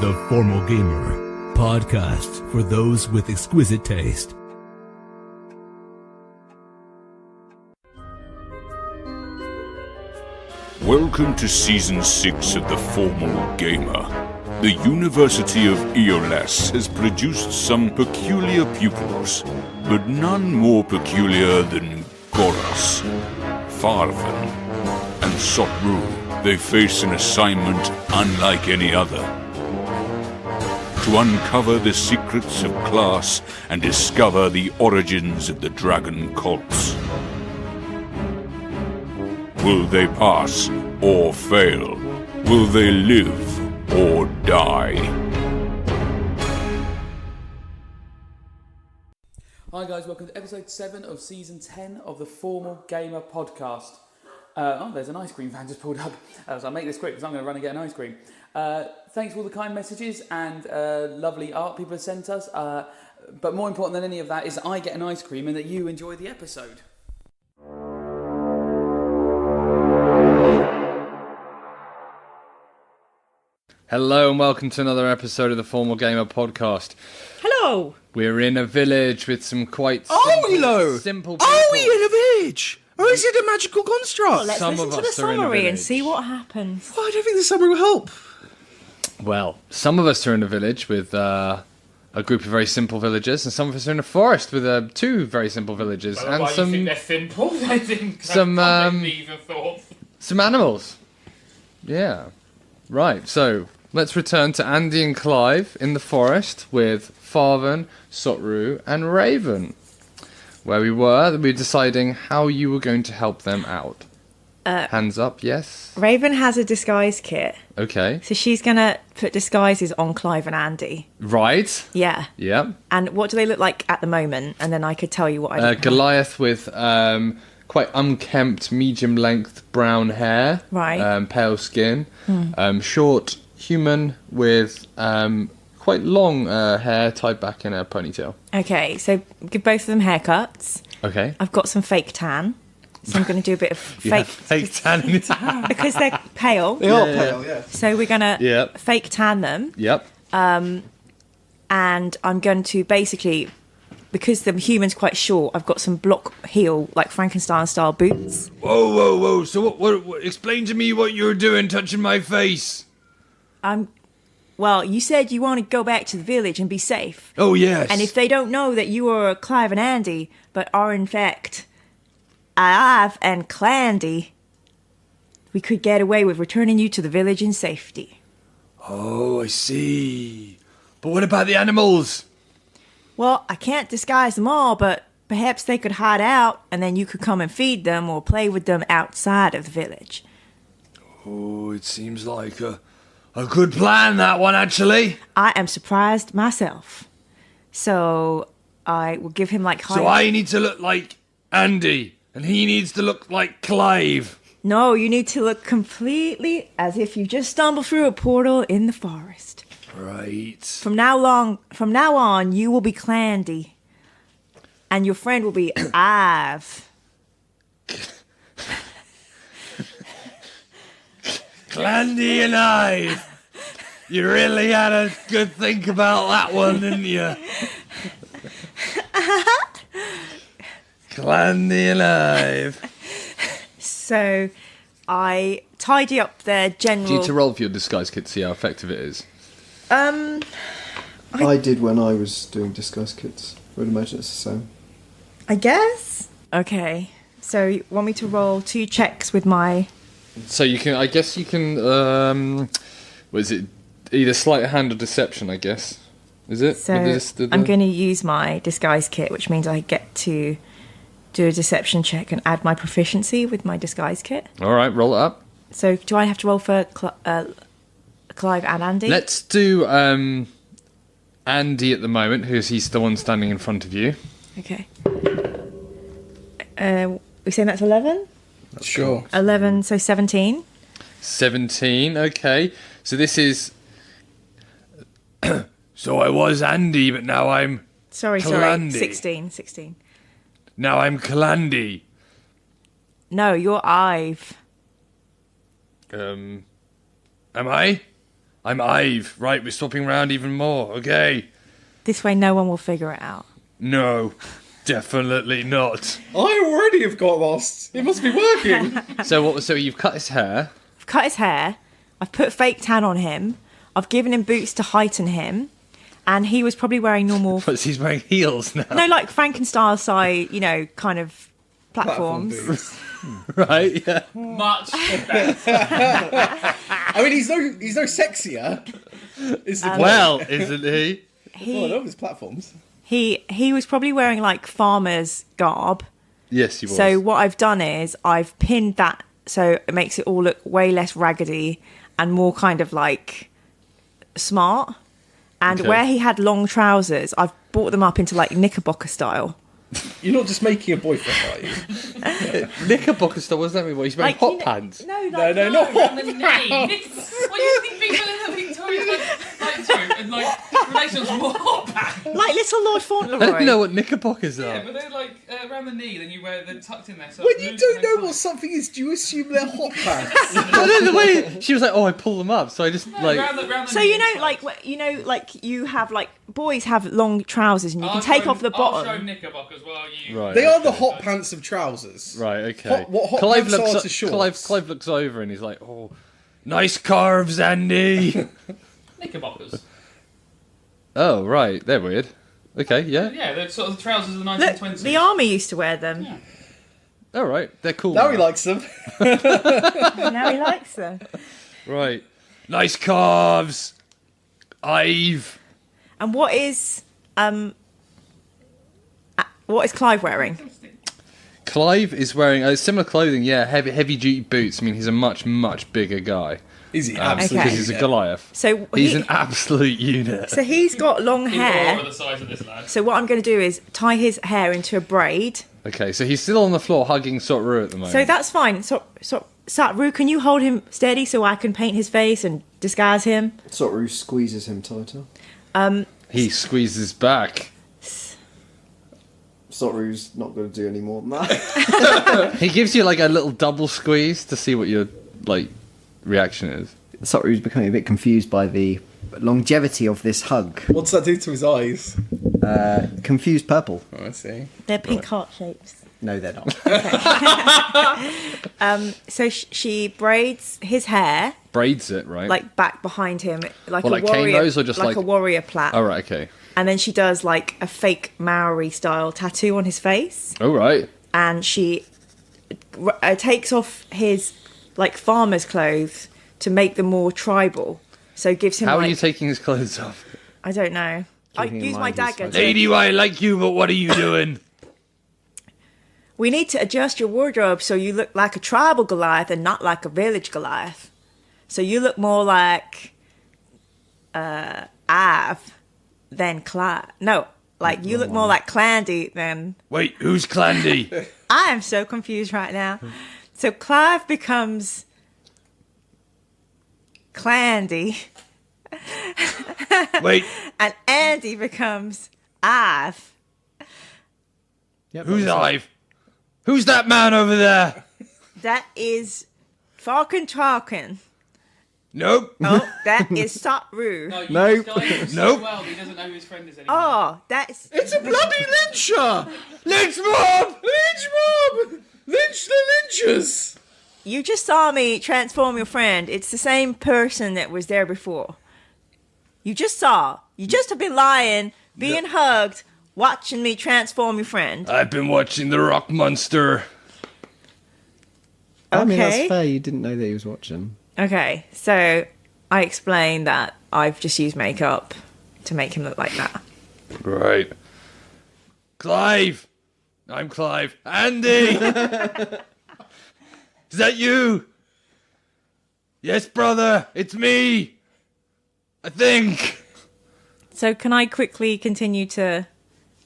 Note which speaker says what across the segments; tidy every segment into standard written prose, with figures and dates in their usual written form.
Speaker 1: The Formal Gamer, podcast for those with exquisite taste.
Speaker 2: Welcome to Season 6 of The Formal Gamer. The University of Threadless has produced some peculiar pupils, but none more peculiar than Goros, Farvan, and Sotru. They face an assignment unlike any other: to uncover the secrets of class and discover the origins of the dragon cults. Will they pass or fail? Will they live or die?
Speaker 3: Hi guys, welcome to episode 7 of season 10 of the Formal Gamer podcast. There's an ice cream van just pulled up, so I'll make this quick because I'm going to run and get an ice cream. Thanks for all the kind messages and lovely art people have sent us, but more important than any of that is that I get an ice cream and that you enjoy the episode.
Speaker 4: Hello and welcome to another episode of the Formal Gamer podcast.
Speaker 5: Hello.
Speaker 4: We're in a village with some quite simple people.
Speaker 6: Are we in a village? Or is it a magical construct?
Speaker 5: Well, let's
Speaker 4: Some
Speaker 5: listen
Speaker 4: of
Speaker 5: to the
Speaker 4: us are in a
Speaker 5: summary and
Speaker 4: village.
Speaker 5: see what happens.
Speaker 6: Well, I don't think the summary will help.
Speaker 4: Well, some of us are in a village with a group of very simple villagers, and some of us are in a forest with two very simple villagers,
Speaker 7: Well,
Speaker 4: and
Speaker 7: why
Speaker 4: some
Speaker 7: you think they're simple? I think
Speaker 4: some,
Speaker 7: I never even thought.
Speaker 4: some animals. Yeah, right. So let's return to Andy and Clive in the forest with Farvan, Sotru, and Raven. Where we were deciding how you were going to help them out. Hands up, yes.
Speaker 5: Raven has a disguise kit,
Speaker 4: Okay.
Speaker 5: so she's going to put disguises on Clive and Andy.
Speaker 4: Right.
Speaker 5: Yeah.
Speaker 4: Yep.
Speaker 5: And what do they look like at the moment? And then I could tell you what I look like.
Speaker 4: Goliath with quite unkempt, medium-length brown hair.
Speaker 5: Right.
Speaker 4: Pale skin. Short human with quite long hair tied back in a ponytail.
Speaker 5: Okay, so give both of them haircuts.
Speaker 4: Okay.
Speaker 5: I've got some fake tan, so I'm going to do a bit of
Speaker 4: You
Speaker 5: fake...
Speaker 4: have fake tan in it.
Speaker 5: because they're pale.
Speaker 6: They are pale, yeah.
Speaker 5: So we're going to
Speaker 4: Yep.
Speaker 5: fake tan them.
Speaker 4: Yep.
Speaker 5: And I'm going to basically, because the human's quite short, I've got some block heel, like Frankenstein-style boots.
Speaker 4: Whoa. So what? Explain to me what you're doing touching my face.
Speaker 5: Well, you said you want to go back to the village and be safe.
Speaker 4: Oh, yes.
Speaker 5: And if they don't know that you are Clive and Andy, but are in fact Alive and Clandy, we could get away with returning you to the village in safety.
Speaker 4: Oh, I see. But what about the animals?
Speaker 5: Well, I can't disguise them all, but perhaps they could hide out, and then you could come and feed them or play with them outside of the village.
Speaker 4: Oh, it seems like a good plan, that one, actually.
Speaker 5: I am surprised myself. So I will give him like high...
Speaker 4: So I need to look like Andy, and he needs to look like Clive.
Speaker 5: No, you need to look completely as if you just stumbled through a portal in the forest.
Speaker 4: Right.
Speaker 5: From now on, you will be Clandy. And your friend will be Ive.
Speaker 4: Clandy and I. You really had a good think about that one, didn't you? Clandy and I.
Speaker 5: So I tidy up their general...
Speaker 4: Do you need to roll for your disguise kit to see how effective it is?
Speaker 6: I did when I was doing disguise kits. I would imagine it's the same.
Speaker 5: I guess. Okay. So you want me to roll 2 checks with my...
Speaker 4: So you can, I guess you can, what is it, either sleight of hand or deception, I guess. Is it?
Speaker 5: So
Speaker 4: With the-
Speaker 5: I'm going to use my disguise kit, which means I get to do a deception check and add my proficiency with my disguise kit.
Speaker 4: All right, roll it up.
Speaker 5: So do I have to roll for Clive and Andy?
Speaker 4: Let's do Andy at the moment, because he's the one standing in front of you.
Speaker 5: Okay. We saying that's 11?
Speaker 6: Sure.
Speaker 5: 11, so 17.
Speaker 4: 17, okay. So this is... So I was Andy, but now I'm...
Speaker 5: Sorry.
Speaker 4: Clandy.
Speaker 5: 16.
Speaker 4: Now I'm Clandy.
Speaker 5: No, you're Ive.
Speaker 4: Am I? I'm Ive. Right, we're swapping around even more. Okay.
Speaker 5: This way no one will figure it out.
Speaker 4: No, definitely not.
Speaker 6: I already have got lost. It must be working.
Speaker 4: So you've cut his hair.
Speaker 5: I've cut his hair. I've put fake tan on him. I've given him boots to heighten him. And he was probably wearing normal...
Speaker 4: But he's wearing heels now.
Speaker 5: No, like Frankenstein size, kind of platforms.
Speaker 4: Right, yeah.
Speaker 7: Much better.
Speaker 6: I mean, he's no sexier. Is the point.
Speaker 4: Well, isn't he?
Speaker 6: Well, I love his platforms.
Speaker 5: He was probably wearing like farmer's garb.
Speaker 4: Yes, he was.
Speaker 5: So what I've done is I've pinned that so it makes it all look way less raggedy and more kind of like smart. And
Speaker 4: Okay.
Speaker 5: where he had long trousers, I've brought them up into like knickerbocker style.
Speaker 6: You're not just making a boyfriend, are you?
Speaker 4: Knickerbocker stuff, what does that mean? What, he's wearing hot pants?
Speaker 5: No,
Speaker 6: No,
Speaker 5: like,
Speaker 6: no, not
Speaker 7: Around the knee. What do you think people in the Victorian and like relations wore hot pants?
Speaker 5: like little Lord
Speaker 4: I
Speaker 5: Fauntleroy.
Speaker 4: don't know what knickerbockers
Speaker 7: Yeah,
Speaker 4: are.
Speaker 7: but they're like around the knee, then they're tucked in there. So
Speaker 6: When you don't know what something is, do you assume they're hot pants?
Speaker 4: I don't know the way she was like, oh, I pull them up, so I just like.
Speaker 7: around the
Speaker 5: So
Speaker 7: knee
Speaker 5: you know,
Speaker 7: and
Speaker 5: like you have like boys have long trousers and you can take off the
Speaker 7: I'll show
Speaker 5: bottom.
Speaker 7: knickerbockers while you.
Speaker 4: Right.
Speaker 6: They are the
Speaker 4: okay.
Speaker 6: hot pants of trousers.
Speaker 4: Right. Okay.
Speaker 6: What hot
Speaker 4: Clive
Speaker 6: pants
Speaker 4: looks
Speaker 6: are to shorts.
Speaker 4: Clive looks over and he's like, oh, nice carves, Andy.
Speaker 7: Knickerbockers.
Speaker 4: Oh, right. They're weird. Okay. Yeah.
Speaker 7: Yeah, they're sort of the trousers of the
Speaker 5: Look,
Speaker 7: 1920s.
Speaker 5: the army used to wear them.
Speaker 7: Yeah.
Speaker 4: All right. They're cool.
Speaker 6: Now he likes them.
Speaker 5: Now he likes them.
Speaker 4: Right. Nice calves. Ive.
Speaker 5: And what is Clive wearing?
Speaker 4: Clive is wearing similar clothing. Yeah. Heavy duty boots. I mean, he's a much bigger guy.
Speaker 6: Is he?
Speaker 5: Okay.
Speaker 6: Absolutely.
Speaker 4: Because he's a Goliath.
Speaker 5: So
Speaker 4: He's an absolute unit.
Speaker 5: so he's got long
Speaker 7: People are
Speaker 5: hair.
Speaker 7: the size of this lad.
Speaker 5: So what I'm going to do is tie his hair into a braid.
Speaker 4: Okay, so he's still on the floor hugging Sotru at the moment.
Speaker 5: So that's fine. So Satru, can you hold him steady so I can paint his face and disguise him?
Speaker 6: Sotru squeezes him tighter.
Speaker 4: He squeezes back.
Speaker 6: Sotru's not going to do any more than that.
Speaker 4: He gives you like a little double squeeze to see what your like reaction is.
Speaker 8: Sotru's becoming a bit confused by the longevity of this hug.
Speaker 6: What's that do to his eyes?
Speaker 8: Confused purple.
Speaker 6: Oh, I see.
Speaker 5: They're pink heart shapes.
Speaker 8: No, they're not.
Speaker 5: So she braids his hair
Speaker 4: Braids it, right?
Speaker 5: like back behind him, like
Speaker 4: What,
Speaker 5: a
Speaker 4: like cane
Speaker 5: warrior,
Speaker 4: those or just like-
Speaker 5: a warrior plait.
Speaker 4: Oh, right, okay.
Speaker 5: And then she does like a fake Maori style tattoo on his face,
Speaker 4: Oh, right.
Speaker 5: and she takes off his like farmer's clothes to make them more tribal. So gives him
Speaker 4: How
Speaker 5: like
Speaker 4: are you taking his clothes off?
Speaker 5: I don't know. I
Speaker 8: Keeping in
Speaker 5: use my
Speaker 8: mind his
Speaker 5: dagger.
Speaker 8: size.
Speaker 4: Lady, I like you, but what are you doing?
Speaker 5: We need to adjust your wardrobe so you look like a tribal Goliath and not like a village Goliath. So you look more like Ive than Clive. No, like you look more like Clandy than...
Speaker 4: Wait, who's Clandy?
Speaker 5: I am so confused right now. So Clive becomes Clandy
Speaker 4: Wait,
Speaker 5: and Andy becomes Ive.
Speaker 4: who's Ive? Who's that man over there?
Speaker 5: That is Falcon Talkin.
Speaker 4: Nope.
Speaker 5: Oh, that is Satru.
Speaker 7: No, you
Speaker 8: Nope.
Speaker 7: disguise him so
Speaker 4: Nope.
Speaker 7: well that he doesn't know who his friend is anymore.
Speaker 5: Oh, that's...
Speaker 6: It's a bloody lyncher!
Speaker 4: Lynch mob!
Speaker 6: Lynch mob! Lynch the lynchers!
Speaker 5: You just saw me transform your friend. It's the same person that was there before. You just saw. You just have been lying, being hugged, watching me transform your friend.
Speaker 4: I've been watching the Rock Monster.
Speaker 8: I mean,
Speaker 5: Okay.
Speaker 8: that's fair. You didn't know that he was watching.
Speaker 5: Okay, so I explained that I've just used makeup to make him look like that.
Speaker 4: Right. Clive! I'm Clive. Andy! Is that you? Yes, brother, it's me! I think!
Speaker 5: So can I quickly continue to...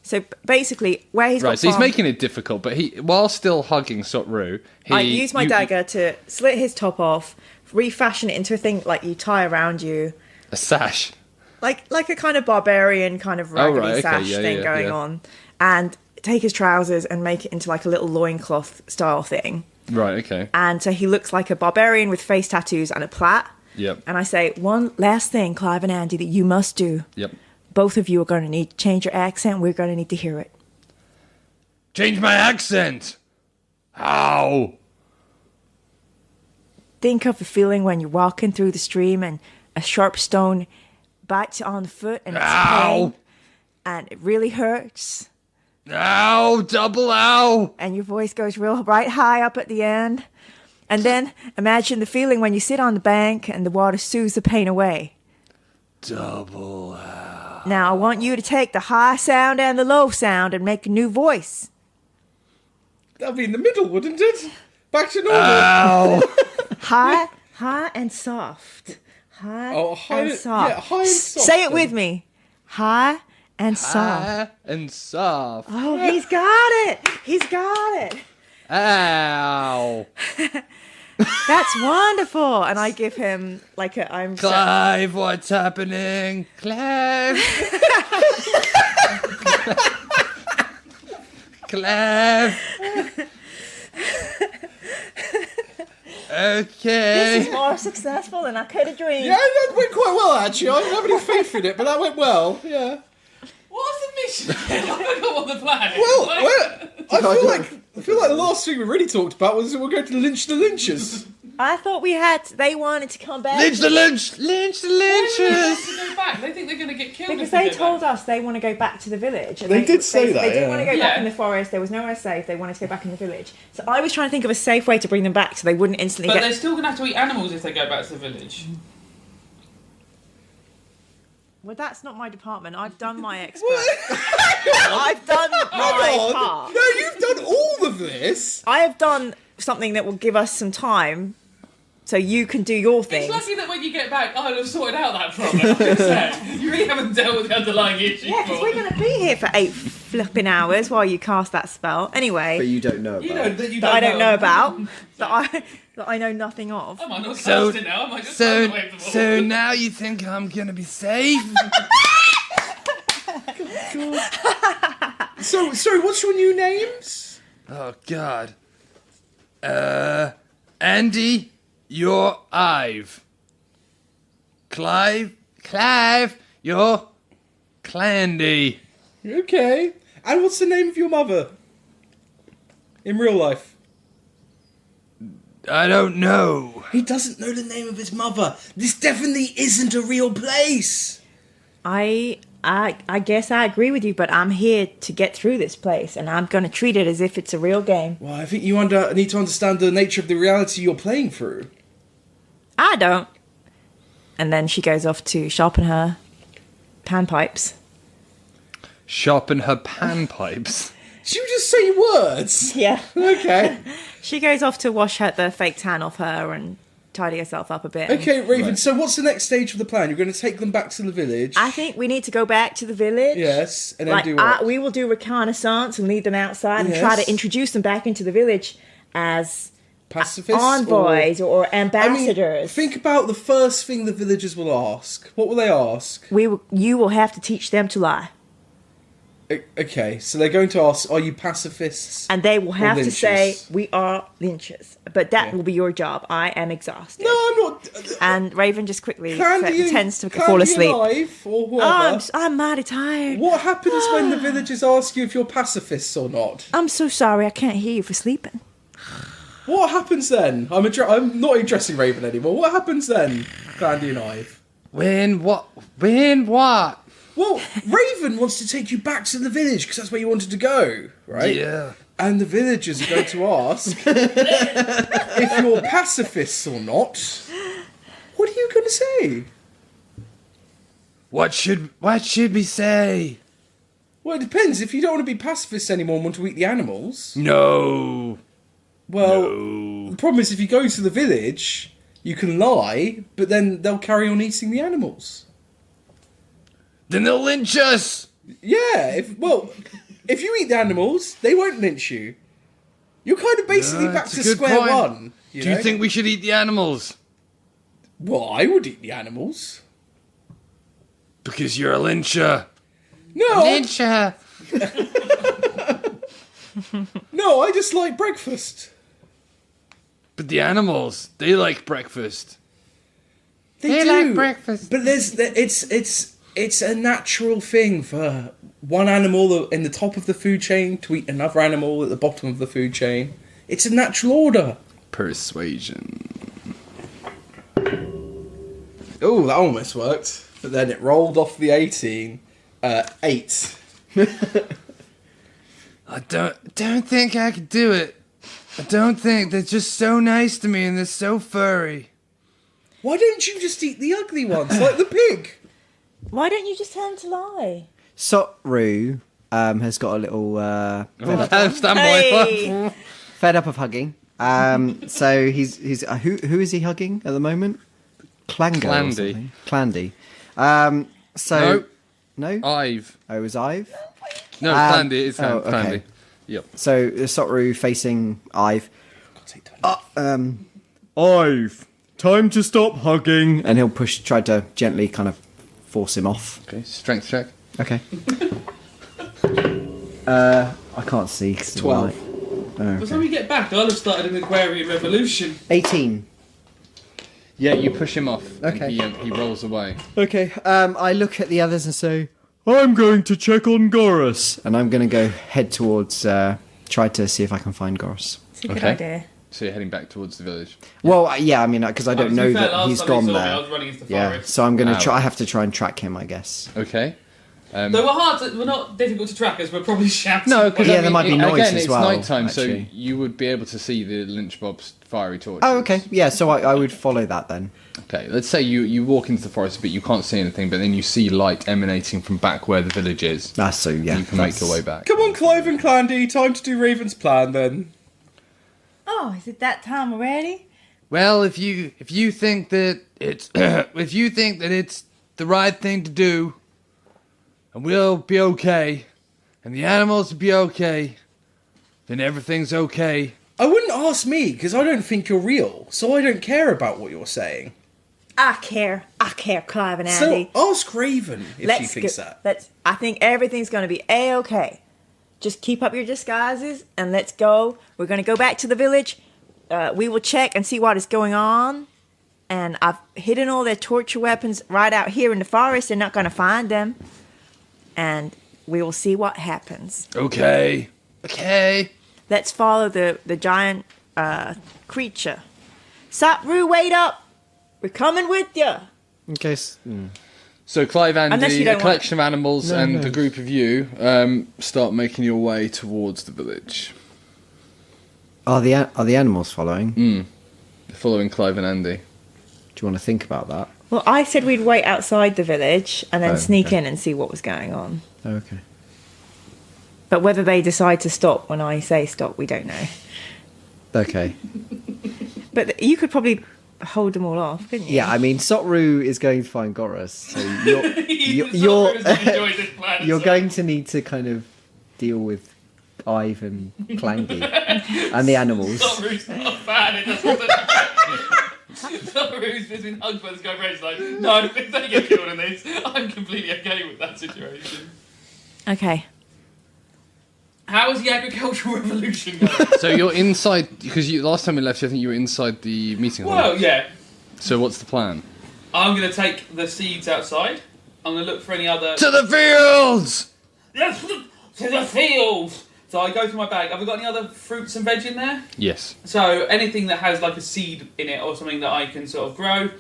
Speaker 5: So basically, where he's
Speaker 4: Right,
Speaker 5: got
Speaker 4: so he's
Speaker 5: farm-
Speaker 4: making it difficult, but he, while still hugging Sotru,
Speaker 5: I use my dagger to slit his top off, refashion it into a thing like you tie around you.
Speaker 4: A sash.
Speaker 5: Like a kind of barbarian kind of raggedy
Speaker 4: right, okay,
Speaker 5: sash
Speaker 4: yeah,
Speaker 5: thing
Speaker 4: yeah,
Speaker 5: going
Speaker 4: yeah.
Speaker 5: on, and take his trousers and make it into like a little loincloth style thing.
Speaker 4: Right, okay.
Speaker 5: And so he looks like a barbarian with face tattoos and a plait,
Speaker 4: Yep.
Speaker 5: And I say, one last thing, Clive and Andy, that you must do.
Speaker 4: Yep.
Speaker 5: Both of you are going to need to change your accent. We're going to need to hear it.
Speaker 4: Change my accent. How?
Speaker 5: Think of the feeling when you're walking through the stream and a sharp stone bites you on the foot and it's pain, and it really hurts.
Speaker 4: Ow, double ow.
Speaker 5: And your voice goes real right high up at the end. And then imagine the feeling when you sit on the bank and the water soothes the pain away.
Speaker 4: Double ow.
Speaker 5: Now I want you to take the high sound and the low sound and make a new voice.
Speaker 6: That'd be in the middle, wouldn't it? Back to normal.
Speaker 4: Ow.
Speaker 5: High and soft. High
Speaker 6: high
Speaker 5: and soft.
Speaker 6: Yeah, high and soft.
Speaker 5: Say it with me. High and soft.
Speaker 4: High and soft.
Speaker 5: Oh, he's got it. He's got it.
Speaker 4: Ow.
Speaker 5: That's wonderful. And I give him like a I'm so-
Speaker 4: Clive, what's happening? Clive. Clive. Okay.
Speaker 5: This is more successful than I could have dreamed.
Speaker 6: Yeah, that went quite well, actually. I don't have any faith in it, but that went well. Yeah.
Speaker 7: What's the mission? I forgot what the plan is.
Speaker 6: Well, I feel like the last thing we really talked about was that we're going to lynch the lynchers.
Speaker 5: I thought they wanted to come back.
Speaker 4: Lynch the lynch! Lynch the
Speaker 7: Why
Speaker 4: lynchers!
Speaker 7: do they have to go back? They think they're going to get killed.
Speaker 5: Because
Speaker 7: if they
Speaker 5: they
Speaker 7: go
Speaker 5: told
Speaker 7: back.
Speaker 5: us they want to go back to the village. And
Speaker 6: They did say that,
Speaker 5: They didn't
Speaker 6: yeah.
Speaker 5: want to go back
Speaker 7: Yeah.
Speaker 5: in the forest. There was nowhere safe. They wanted to go back in the village. So I was trying to think of a safe way to bring them back so they wouldn't instantly
Speaker 7: But
Speaker 5: get...
Speaker 7: they're still going to have to eat animals if they go back to the village.
Speaker 5: Well, that's not my department. I've done my expert. I've done my part.
Speaker 6: No, you've done all of this.
Speaker 5: I have done something that will give us some time so you can do your thing.
Speaker 7: It's lucky that when you get back, I'll have sorted out that problem. I'm just saying. You really haven't dealt with the underlying issue.
Speaker 5: Yeah, because we're going to be here for 8 flipping hours while you cast that spell. Anyway,
Speaker 8: But you don't know about
Speaker 7: You know
Speaker 8: it.
Speaker 7: that you
Speaker 5: that I don't know about, that I know nothing of.
Speaker 7: I might not
Speaker 4: So-
Speaker 7: cast it now. I might just turn away from the
Speaker 4: So
Speaker 7: wall.
Speaker 4: now you think I'm gonna be safe?
Speaker 6: So, sorry, what's your new names?
Speaker 4: Oh God. Andy, you're Ive. Clive, you're Clandy.
Speaker 6: Okay. And what's the name of your mother? In real life.
Speaker 4: I don't know.
Speaker 6: He doesn't know the name of his mother. This definitely isn't a real place.
Speaker 5: I guess I agree with you, but I'm here to get through this place, and I'm going to treat it as if it's a real game.
Speaker 6: Well, I think you need to understand the nature of the reality you're playing through.
Speaker 5: I don't. And then she goes off to sharpen her panpipes.
Speaker 4: Sharpen her panpipes.
Speaker 6: Did you just say words?
Speaker 5: Yeah.
Speaker 6: Okay.
Speaker 5: She goes off to wash the fake tan off her and tidy herself up a bit.
Speaker 6: Okay, Raven, so what's the next stage of the plan? You're going to take them back to the village?
Speaker 5: I think we need to go back to the village.
Speaker 6: Yes, and then do what?
Speaker 5: We will do reconnaissance and lead them outside and try
Speaker 6: Yes.
Speaker 5: to introduce them back into the village as
Speaker 6: Pacifists?
Speaker 5: envoys or ambassadors.
Speaker 6: I mean, think about the first thing the villagers will ask. What will they ask?
Speaker 5: You will have to teach them to lie.
Speaker 6: Okay, so they're going to ask, are you pacifists?
Speaker 5: And they will have to
Speaker 6: lynchers?
Speaker 5: say, we are lynchers. But that
Speaker 6: Yeah.
Speaker 5: will be your job. I am exhausted.
Speaker 6: No, I'm not.
Speaker 5: And Raven just quickly
Speaker 6: Clandy
Speaker 5: tends to
Speaker 6: Clandy
Speaker 5: fall asleep.
Speaker 6: Alive, or
Speaker 5: Oh,
Speaker 6: whoever.
Speaker 5: I'm mighty tired.
Speaker 6: What happens when the villagers ask you if you're pacifists or not?
Speaker 5: I'm so sorry I can't hear you for sleeping.
Speaker 6: What happens then? I'm not addressing Raven anymore. What happens then, Clandy and Ive?
Speaker 4: When what? When what?
Speaker 6: Well, Raven wants to take you back to the village because that's where you wanted to go, right?
Speaker 4: Yeah.
Speaker 6: And the villagers are going to ask if you're pacifists or not. What are you going to say?
Speaker 4: What should we say?
Speaker 6: Well, it depends. If you don't want to be pacifists anymore and want to eat the animals,
Speaker 4: No.
Speaker 6: well,
Speaker 4: No.
Speaker 6: the problem is if you go to the village, you can lie, but then they'll carry on eating the animals.
Speaker 4: Then they'll lynch us.
Speaker 6: Yeah, if you eat the animals, they won't lynch you. You're kind of basically back
Speaker 4: That's
Speaker 6: to
Speaker 4: a good
Speaker 6: square
Speaker 4: point.
Speaker 6: one.
Speaker 4: Do you
Speaker 6: know?
Speaker 4: think we should eat the animals?
Speaker 6: Well, I would eat the animals.
Speaker 4: Because you're a lyncher.
Speaker 6: No,
Speaker 4: Lyncher.
Speaker 6: no, I just like breakfast.
Speaker 4: But the animals, they like breakfast.
Speaker 6: They
Speaker 4: They
Speaker 6: do.
Speaker 4: like breakfast.
Speaker 6: But it's a natural thing for one animal in the top of the food chain to eat another animal at the bottom of the food chain. It's a natural order.
Speaker 4: Persuasion.
Speaker 6: Oh, that almost worked. But then it rolled off the 18. 8.
Speaker 4: I don't think I could do it. I don't think. They're just so nice to me and they're so furry.
Speaker 6: Why don't you just eat the ugly ones, like the pig?
Speaker 5: Why don't you just tell him to lie?
Speaker 8: Sotru has got a little
Speaker 5: Hey!
Speaker 8: fed up of hugging. So he's who is he hugging at the moment? Clango or
Speaker 4: Clandy.
Speaker 8: something? Clandy. So no.
Speaker 4: Ive.
Speaker 8: Oh, it was Ive.
Speaker 4: No, Clandy. It's
Speaker 8: oh,
Speaker 4: Clandy.
Speaker 8: okay.
Speaker 4: Yep.
Speaker 8: So Sotru facing Ive.
Speaker 1: Ive, time to stop hugging.
Speaker 8: And he'll try to gently kind of force him off.
Speaker 4: Okay, strength check.
Speaker 8: Okay. I can't see. 'cause of the
Speaker 6: 12.
Speaker 8: light. Oh,
Speaker 3: By the
Speaker 8: okay.
Speaker 3: time we get back, I'll have started an Aquarian revolution.
Speaker 8: 18.
Speaker 4: Yeah, you push him off.
Speaker 8: Okay.
Speaker 4: And he rolls away.
Speaker 8: Okay. I look at the others and say, I'm going to check on Goros. And I'm going to go head towards, try to see if I can find Goros.
Speaker 5: It's a good
Speaker 4: Okay.
Speaker 5: idea.
Speaker 4: So you're heading back towards the village.
Speaker 8: Well, yeah, I mean, because I don't
Speaker 3: To be
Speaker 8: know
Speaker 3: fair,
Speaker 8: that
Speaker 3: last
Speaker 8: he's
Speaker 3: time
Speaker 8: gone
Speaker 3: you saw me,
Speaker 8: there.
Speaker 3: I was running into the
Speaker 8: Yeah,
Speaker 3: forest.
Speaker 8: so I'm going to
Speaker 4: Ow.
Speaker 8: I have to try and track him, I guess.
Speaker 4: Okay.
Speaker 3: Though we're not difficult to track as we're probably shouting.
Speaker 4: No, because
Speaker 8: Yeah, there might be noise
Speaker 4: again,
Speaker 8: as
Speaker 4: it's
Speaker 8: well,
Speaker 4: nighttime,
Speaker 8: actually.
Speaker 4: so you would be able to see the lynch mob's fiery torch.
Speaker 8: Oh, okay. Yeah, so I would follow that then.
Speaker 4: Okay, let's say you walk into the forest, but you can't see anything, but then you see light emanating from back where the village is.
Speaker 8: So yeah.
Speaker 4: You can make your way back.
Speaker 6: Come on, Clive and Clandy, time to do Raven's plan then.
Speaker 5: Oh, is it that time already?
Speaker 4: Well, if you think that it's if you think that it's the right thing to do, and we'll be okay, and the animals will be okay, then everything's okay.
Speaker 6: I wouldn't ask me, because I don't think you're real, so I don't care about what you're saying.
Speaker 5: I care, Clive and
Speaker 6: So
Speaker 5: Andy.
Speaker 6: ask Raven if she thinks that.
Speaker 5: I think everything's going to be A-okay. Just keep up your disguises and let's go. We're going to go back to the village. We will check and see what is going on. And I've hidden all their torture weapons right out here in the forest. They're not going to find them. And we will see what happens.
Speaker 4: Okay.
Speaker 5: Let's follow the giant creature. Sotru, wait up! We're coming with you.
Speaker 8: In case.
Speaker 4: So Clive,
Speaker 5: Unless
Speaker 4: Andy,
Speaker 5: you
Speaker 4: a
Speaker 5: don't want
Speaker 4: collection of animals, and the group of you start making your way towards the village.
Speaker 8: Are the animals following?
Speaker 4: Following Clive and Andy.
Speaker 8: Do you want to think about that?
Speaker 5: Well, I said we'd wait outside the village and then
Speaker 8: Oh,
Speaker 5: sneak
Speaker 8: okay.
Speaker 5: in and see what was going on.
Speaker 8: Oh, okay.
Speaker 5: But whether they decide to stop when I say stop, we don't know.
Speaker 8: Okay.
Speaker 5: But you could probably hold them all off, couldn't you?
Speaker 8: Yeah, I mean, Sotru is going to find Goros, so you're you're going to need to kind of deal with Ive and Clangy and the animals.
Speaker 3: Sotru's not a fan, it doesn't. Sotru's been hugged by this guy, Ray's like, no, if they get killed in this, I'm completely okay with that situation.
Speaker 5: Okay.
Speaker 3: How is the agricultural revolution going?
Speaker 4: So you're inside, because last time we left you, I think you were inside the meeting hall.
Speaker 3: Well, yeah.
Speaker 4: So what's the plan?
Speaker 3: I'm going to take the seeds outside. I'm going to look for any other...
Speaker 4: To the fields!
Speaker 3: Yes, to the fields! So I go through my bag. Have I got any other fruits and veg in there?
Speaker 4: Yes.
Speaker 3: So anything that has like a seed in it or something that I can sort of grow.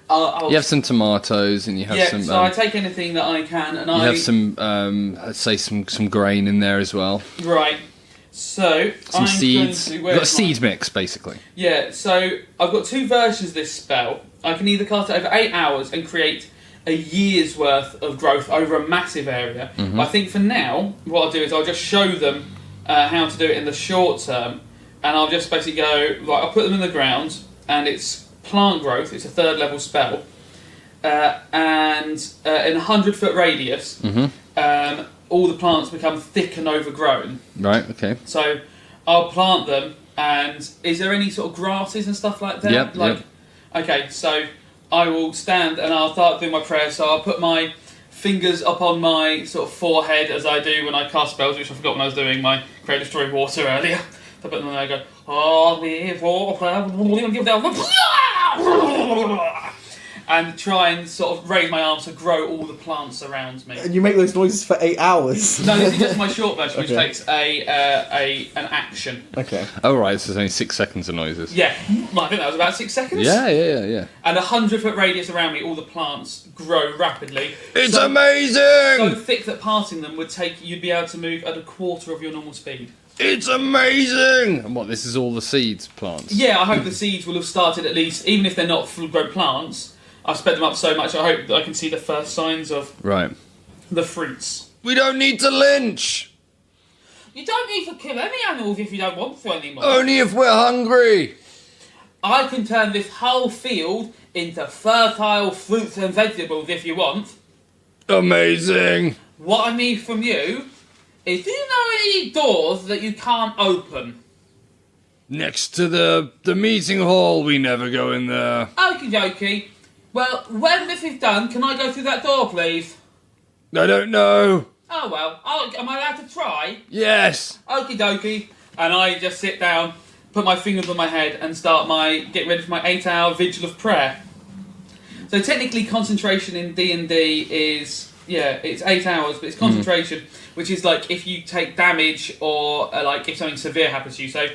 Speaker 3: I'll
Speaker 4: You have some tomatoes, and you have some.
Speaker 3: so I take anything that I can, and
Speaker 4: you have some, let's say, some grain in there as well.
Speaker 3: Right. So
Speaker 4: Some
Speaker 3: I'm
Speaker 4: seeds.
Speaker 3: Going
Speaker 4: You've
Speaker 3: to,
Speaker 4: got a
Speaker 3: where's
Speaker 4: seed mix, basically.
Speaker 3: Yeah. So I've got two versions of this spell. I can either cast it over 8 hours and create a year's worth of growth over a massive area.
Speaker 4: Mm-hmm.
Speaker 3: But I think for now, what I'll do is I'll just show them how to do it in the short term, and I'll just basically go right. I'll put them in the ground, and it's plant growth. It's a 3rd level spell, and in a 100-foot radius, all the plants become thick and overgrown.
Speaker 4: Right. Okay.
Speaker 3: So I'll plant them, and is there any sort of grasses and stuff like that?
Speaker 4: Yep, yep.
Speaker 3: Okay, so I will stand and I'll start doing my prayer. So I'll put my fingers up on my sort of forehead as I do when I cast spells, which I forgot when I was doing my Create Destroy Water earlier. So I put them there and I go, and try and sort of raise my arms to grow all the plants around me.
Speaker 6: And you make those noises for 8 hours.
Speaker 3: No, this is just my short version, which
Speaker 6: Okay.
Speaker 3: takes an action.
Speaker 6: Okay.
Speaker 4: Oh, right, so there's only 6 seconds of noises.
Speaker 3: Yeah, well, I think that was about 6 seconds.
Speaker 4: Yeah.
Speaker 3: And 100-foot radius around me, all the plants grow rapidly.
Speaker 4: It's
Speaker 3: so
Speaker 4: amazing!
Speaker 3: thick that passing them would take, you'd be able to move at a quarter of your normal speed.
Speaker 4: It's amazing! And what, this is all the seeds plants?
Speaker 3: Yeah, I hope the seeds will have started at least, even if they're not full-grown plants. I've sped them up so much, I hope that I can see the first signs of
Speaker 4: Right.
Speaker 3: the fruits.
Speaker 4: We don't need to lynch!
Speaker 3: You don't need to kill any animals if you don't want to anymore.
Speaker 4: Only if we're hungry!
Speaker 3: I can turn this whole field into fertile fruits and vegetables if you want.
Speaker 4: Amazing!
Speaker 3: What I need from you is, do you know any doors that you can't open?
Speaker 4: Next to the meeting hall, we never go in there.
Speaker 3: Okie dokie. Well, when this is done, can I go through that door, please?
Speaker 4: I don't know.
Speaker 3: Oh well, am I allowed to try?
Speaker 4: Yes!
Speaker 3: Okie dokie. And I just sit down, put my fingers on my head, and get ready for my 8-hour vigil of prayer. So technically, concentration in D&D is, it's 8 hours, but it's concentration, which is like if you take damage or like if something severe happens to you. So,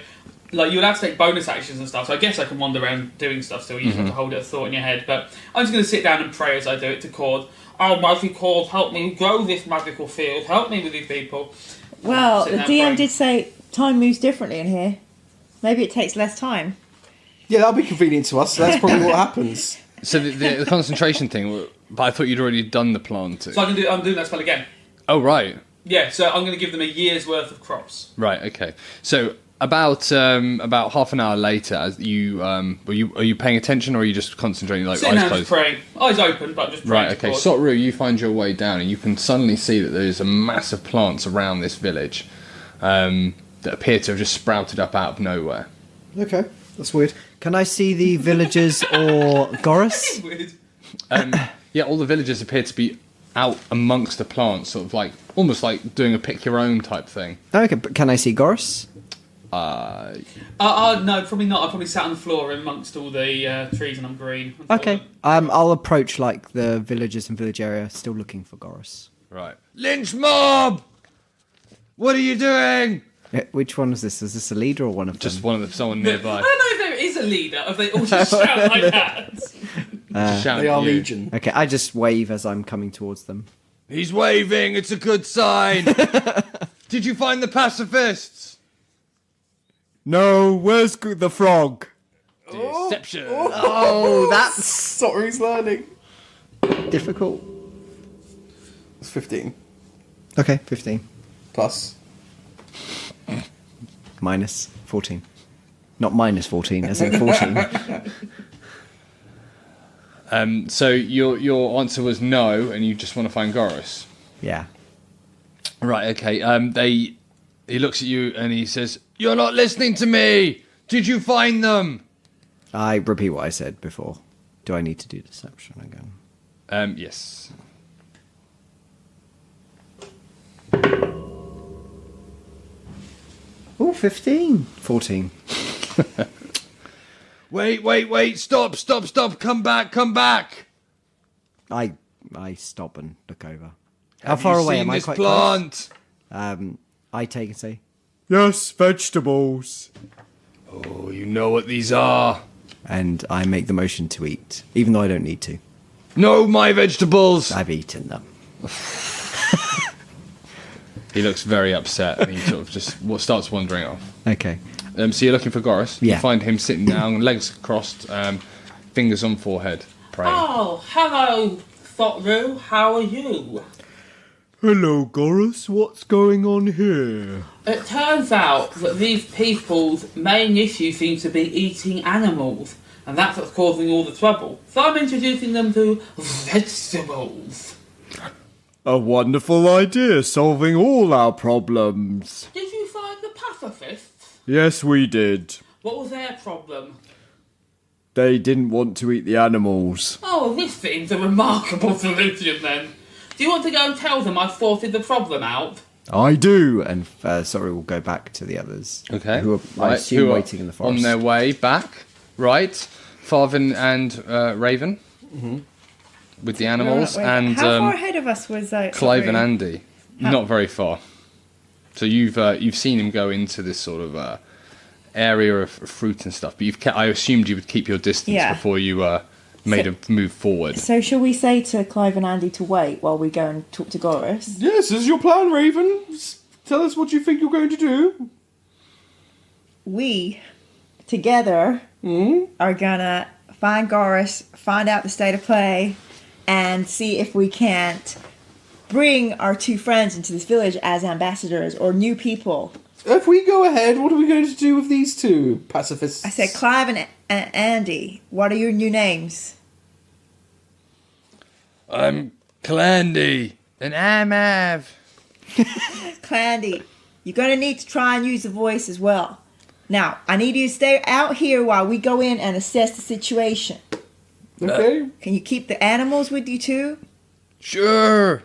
Speaker 3: like you'll have to take bonus actions and stuff. So I guess I can wander around doing stuff still. You just have to hold a thought in your head. But I'm just going to sit down and pray as I do it to Cord. Oh, mighty Cord, help me grow this magical field. Help me with these people.
Speaker 5: Well,
Speaker 3: Sit
Speaker 5: the
Speaker 3: down
Speaker 5: DM
Speaker 3: praying.
Speaker 5: did say time moves differently in here. Maybe it takes less time.
Speaker 6: Yeah, that'll be convenient to us. So that's probably what happens.
Speaker 4: So the concentration thing, but I thought you'd already done the planting.
Speaker 3: So I'm doing that spell again.
Speaker 4: Oh, right.
Speaker 3: Yeah, so I'm going to give them a year's worth of crops.
Speaker 4: Right, okay. So about half an hour later, as you are you paying attention or are you just concentrating, like
Speaker 3: Sitting
Speaker 4: eyes
Speaker 3: down just
Speaker 4: closed?
Speaker 3: praying. Eyes open, but just praying.
Speaker 4: Right, okay.
Speaker 3: to God.
Speaker 4: Sotru, you find your way down and you can suddenly see that there's a massive plants around this village that appear to have just sprouted up out of nowhere.
Speaker 8: Okay, that's weird. Can I see the villagers or Goris?
Speaker 3: Weird.
Speaker 4: Yeah, all the villagers appear to be out amongst the plants, sort of like almost like doing a pick your own type thing.
Speaker 8: Okay, but can I see Goris?
Speaker 3: No, probably not. I'm probably sat on the floor amongst all the trees and I'm green.
Speaker 8: Okay, I'll approach like the villagers and village area, still looking for Goris.
Speaker 4: Right. Lynch mob! What are you doing?
Speaker 8: Which one is this? Is this a leader or one of them?
Speaker 4: Just one of them, someone
Speaker 3: I
Speaker 4: nearby.
Speaker 3: don't know if there is a leader, if they all just shout like that.
Speaker 4: Just shouting
Speaker 6: They
Speaker 4: at
Speaker 6: are
Speaker 4: you.
Speaker 6: legion.
Speaker 8: Okay, I just wave as I'm coming towards them.
Speaker 4: He's waving, it's a good sign. Did you find the pacifists?
Speaker 8: No, where's the frog?
Speaker 4: Deception.
Speaker 8: Oh, that's
Speaker 6: Sotru's learning.
Speaker 8: difficult.
Speaker 6: It's 15.
Speaker 8: Okay, 15.
Speaker 6: Plus.
Speaker 8: Minus 14. Not minus 14, as in 14.
Speaker 4: So your answer was no, and you just want to find Goris.
Speaker 8: Yeah.
Speaker 4: Right, okay. He looks at you and he says, "You're not listening to me! Did you find them?"
Speaker 8: I repeat what I said before. Do I need to do deception again?
Speaker 4: Yes.
Speaker 8: Oh, 15. 14.
Speaker 4: Wait, stop, come back!
Speaker 8: I stop and look over. How
Speaker 4: Have
Speaker 8: far
Speaker 4: you
Speaker 8: away
Speaker 4: seen
Speaker 8: am I?
Speaker 4: this
Speaker 8: Quite
Speaker 4: plant?
Speaker 8: close? I take and say, yes, vegetables.
Speaker 4: Oh, you know what these are.
Speaker 8: And I make the motion to eat, even though I don't need to.
Speaker 4: No, my vegetables!
Speaker 8: I've eaten them.
Speaker 4: He looks very upset and he sort of just starts wandering off.
Speaker 8: Okay.
Speaker 4: So you're looking for Goris.
Speaker 8: Yeah.
Speaker 4: You find him sitting down, legs crossed, fingers on forehead, praying.
Speaker 3: Oh, hello, Thotru. How are you?
Speaker 8: Hello, Goris. What's going on here?
Speaker 3: It turns out that these people's main issue seems to be eating animals, and that's what's causing all the trouble. So I'm introducing them to vegetables.
Speaker 8: A wonderful idea, solving all our problems.
Speaker 3: Did you find the pacifists?
Speaker 8: Yes, we did.
Speaker 3: What was their problem?
Speaker 8: They didn't want to eat the animals.
Speaker 3: Oh, this seems a remarkable solution then. Do you want to go and tell them I've sorted the problem out?
Speaker 8: I do, and sorry, we'll go back to the others.
Speaker 4: Okay.
Speaker 8: Who are, I assume,
Speaker 4: who are
Speaker 8: waiting in the forest.
Speaker 4: on their way back. Right. Farvin and Raven. with the animals,
Speaker 5: Wait,
Speaker 4: and
Speaker 5: how far ahead of us was
Speaker 4: Clive and
Speaker 5: sorry.
Speaker 4: Andy. Not very far. So you've seen him go into this sort of area of fruit and stuff, but I assumed you would keep your distance before you made a move forward.
Speaker 5: So shall we say to Clive and Andy to wait while we go and talk to Goris?
Speaker 6: Yes, is your plan, Raven? Tell us what you think you're going to do.
Speaker 5: We, together, are gonna find Goris, find out the state of play, and see if we can't bring our two friends into this village as ambassadors or new people.
Speaker 6: If we go ahead, what are we going to do with these two pacifists?
Speaker 5: I said, Clive and Andy, what are your new names?
Speaker 4: I'm Clandy, and I'm Av.
Speaker 5: Clandy, you're gonna need to try and use the voice as well. Now, I need you to stay out here while we go in and assess the situation.
Speaker 6: Okay.
Speaker 5: Can you keep the animals with you too?
Speaker 4: Sure.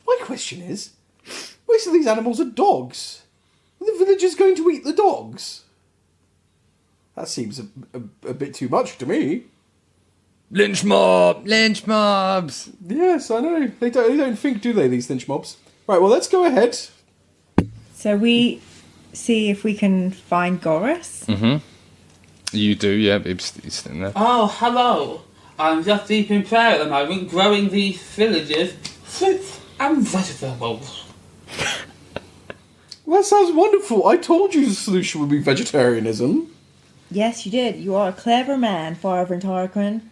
Speaker 6: My question is, most of these animals are dogs. Are the villagers going to eat the dogs? That seems a bit too much to me.
Speaker 4: Lynch mobs.
Speaker 6: Yes, I know. They don't think, do they, these lynch mobs? Right, well, let's go ahead.
Speaker 5: So we see if we can find Goris.
Speaker 4: You do, yeah. He's sitting there.
Speaker 3: Oh, hello. I'm just deep in prayer at the moment, growing these villages, fruits and vegetables.
Speaker 6: Well, that sounds wonderful. I told you the solution would be vegetarianism.
Speaker 5: Yes, you did. You are a clever man, Farvin Tarquin.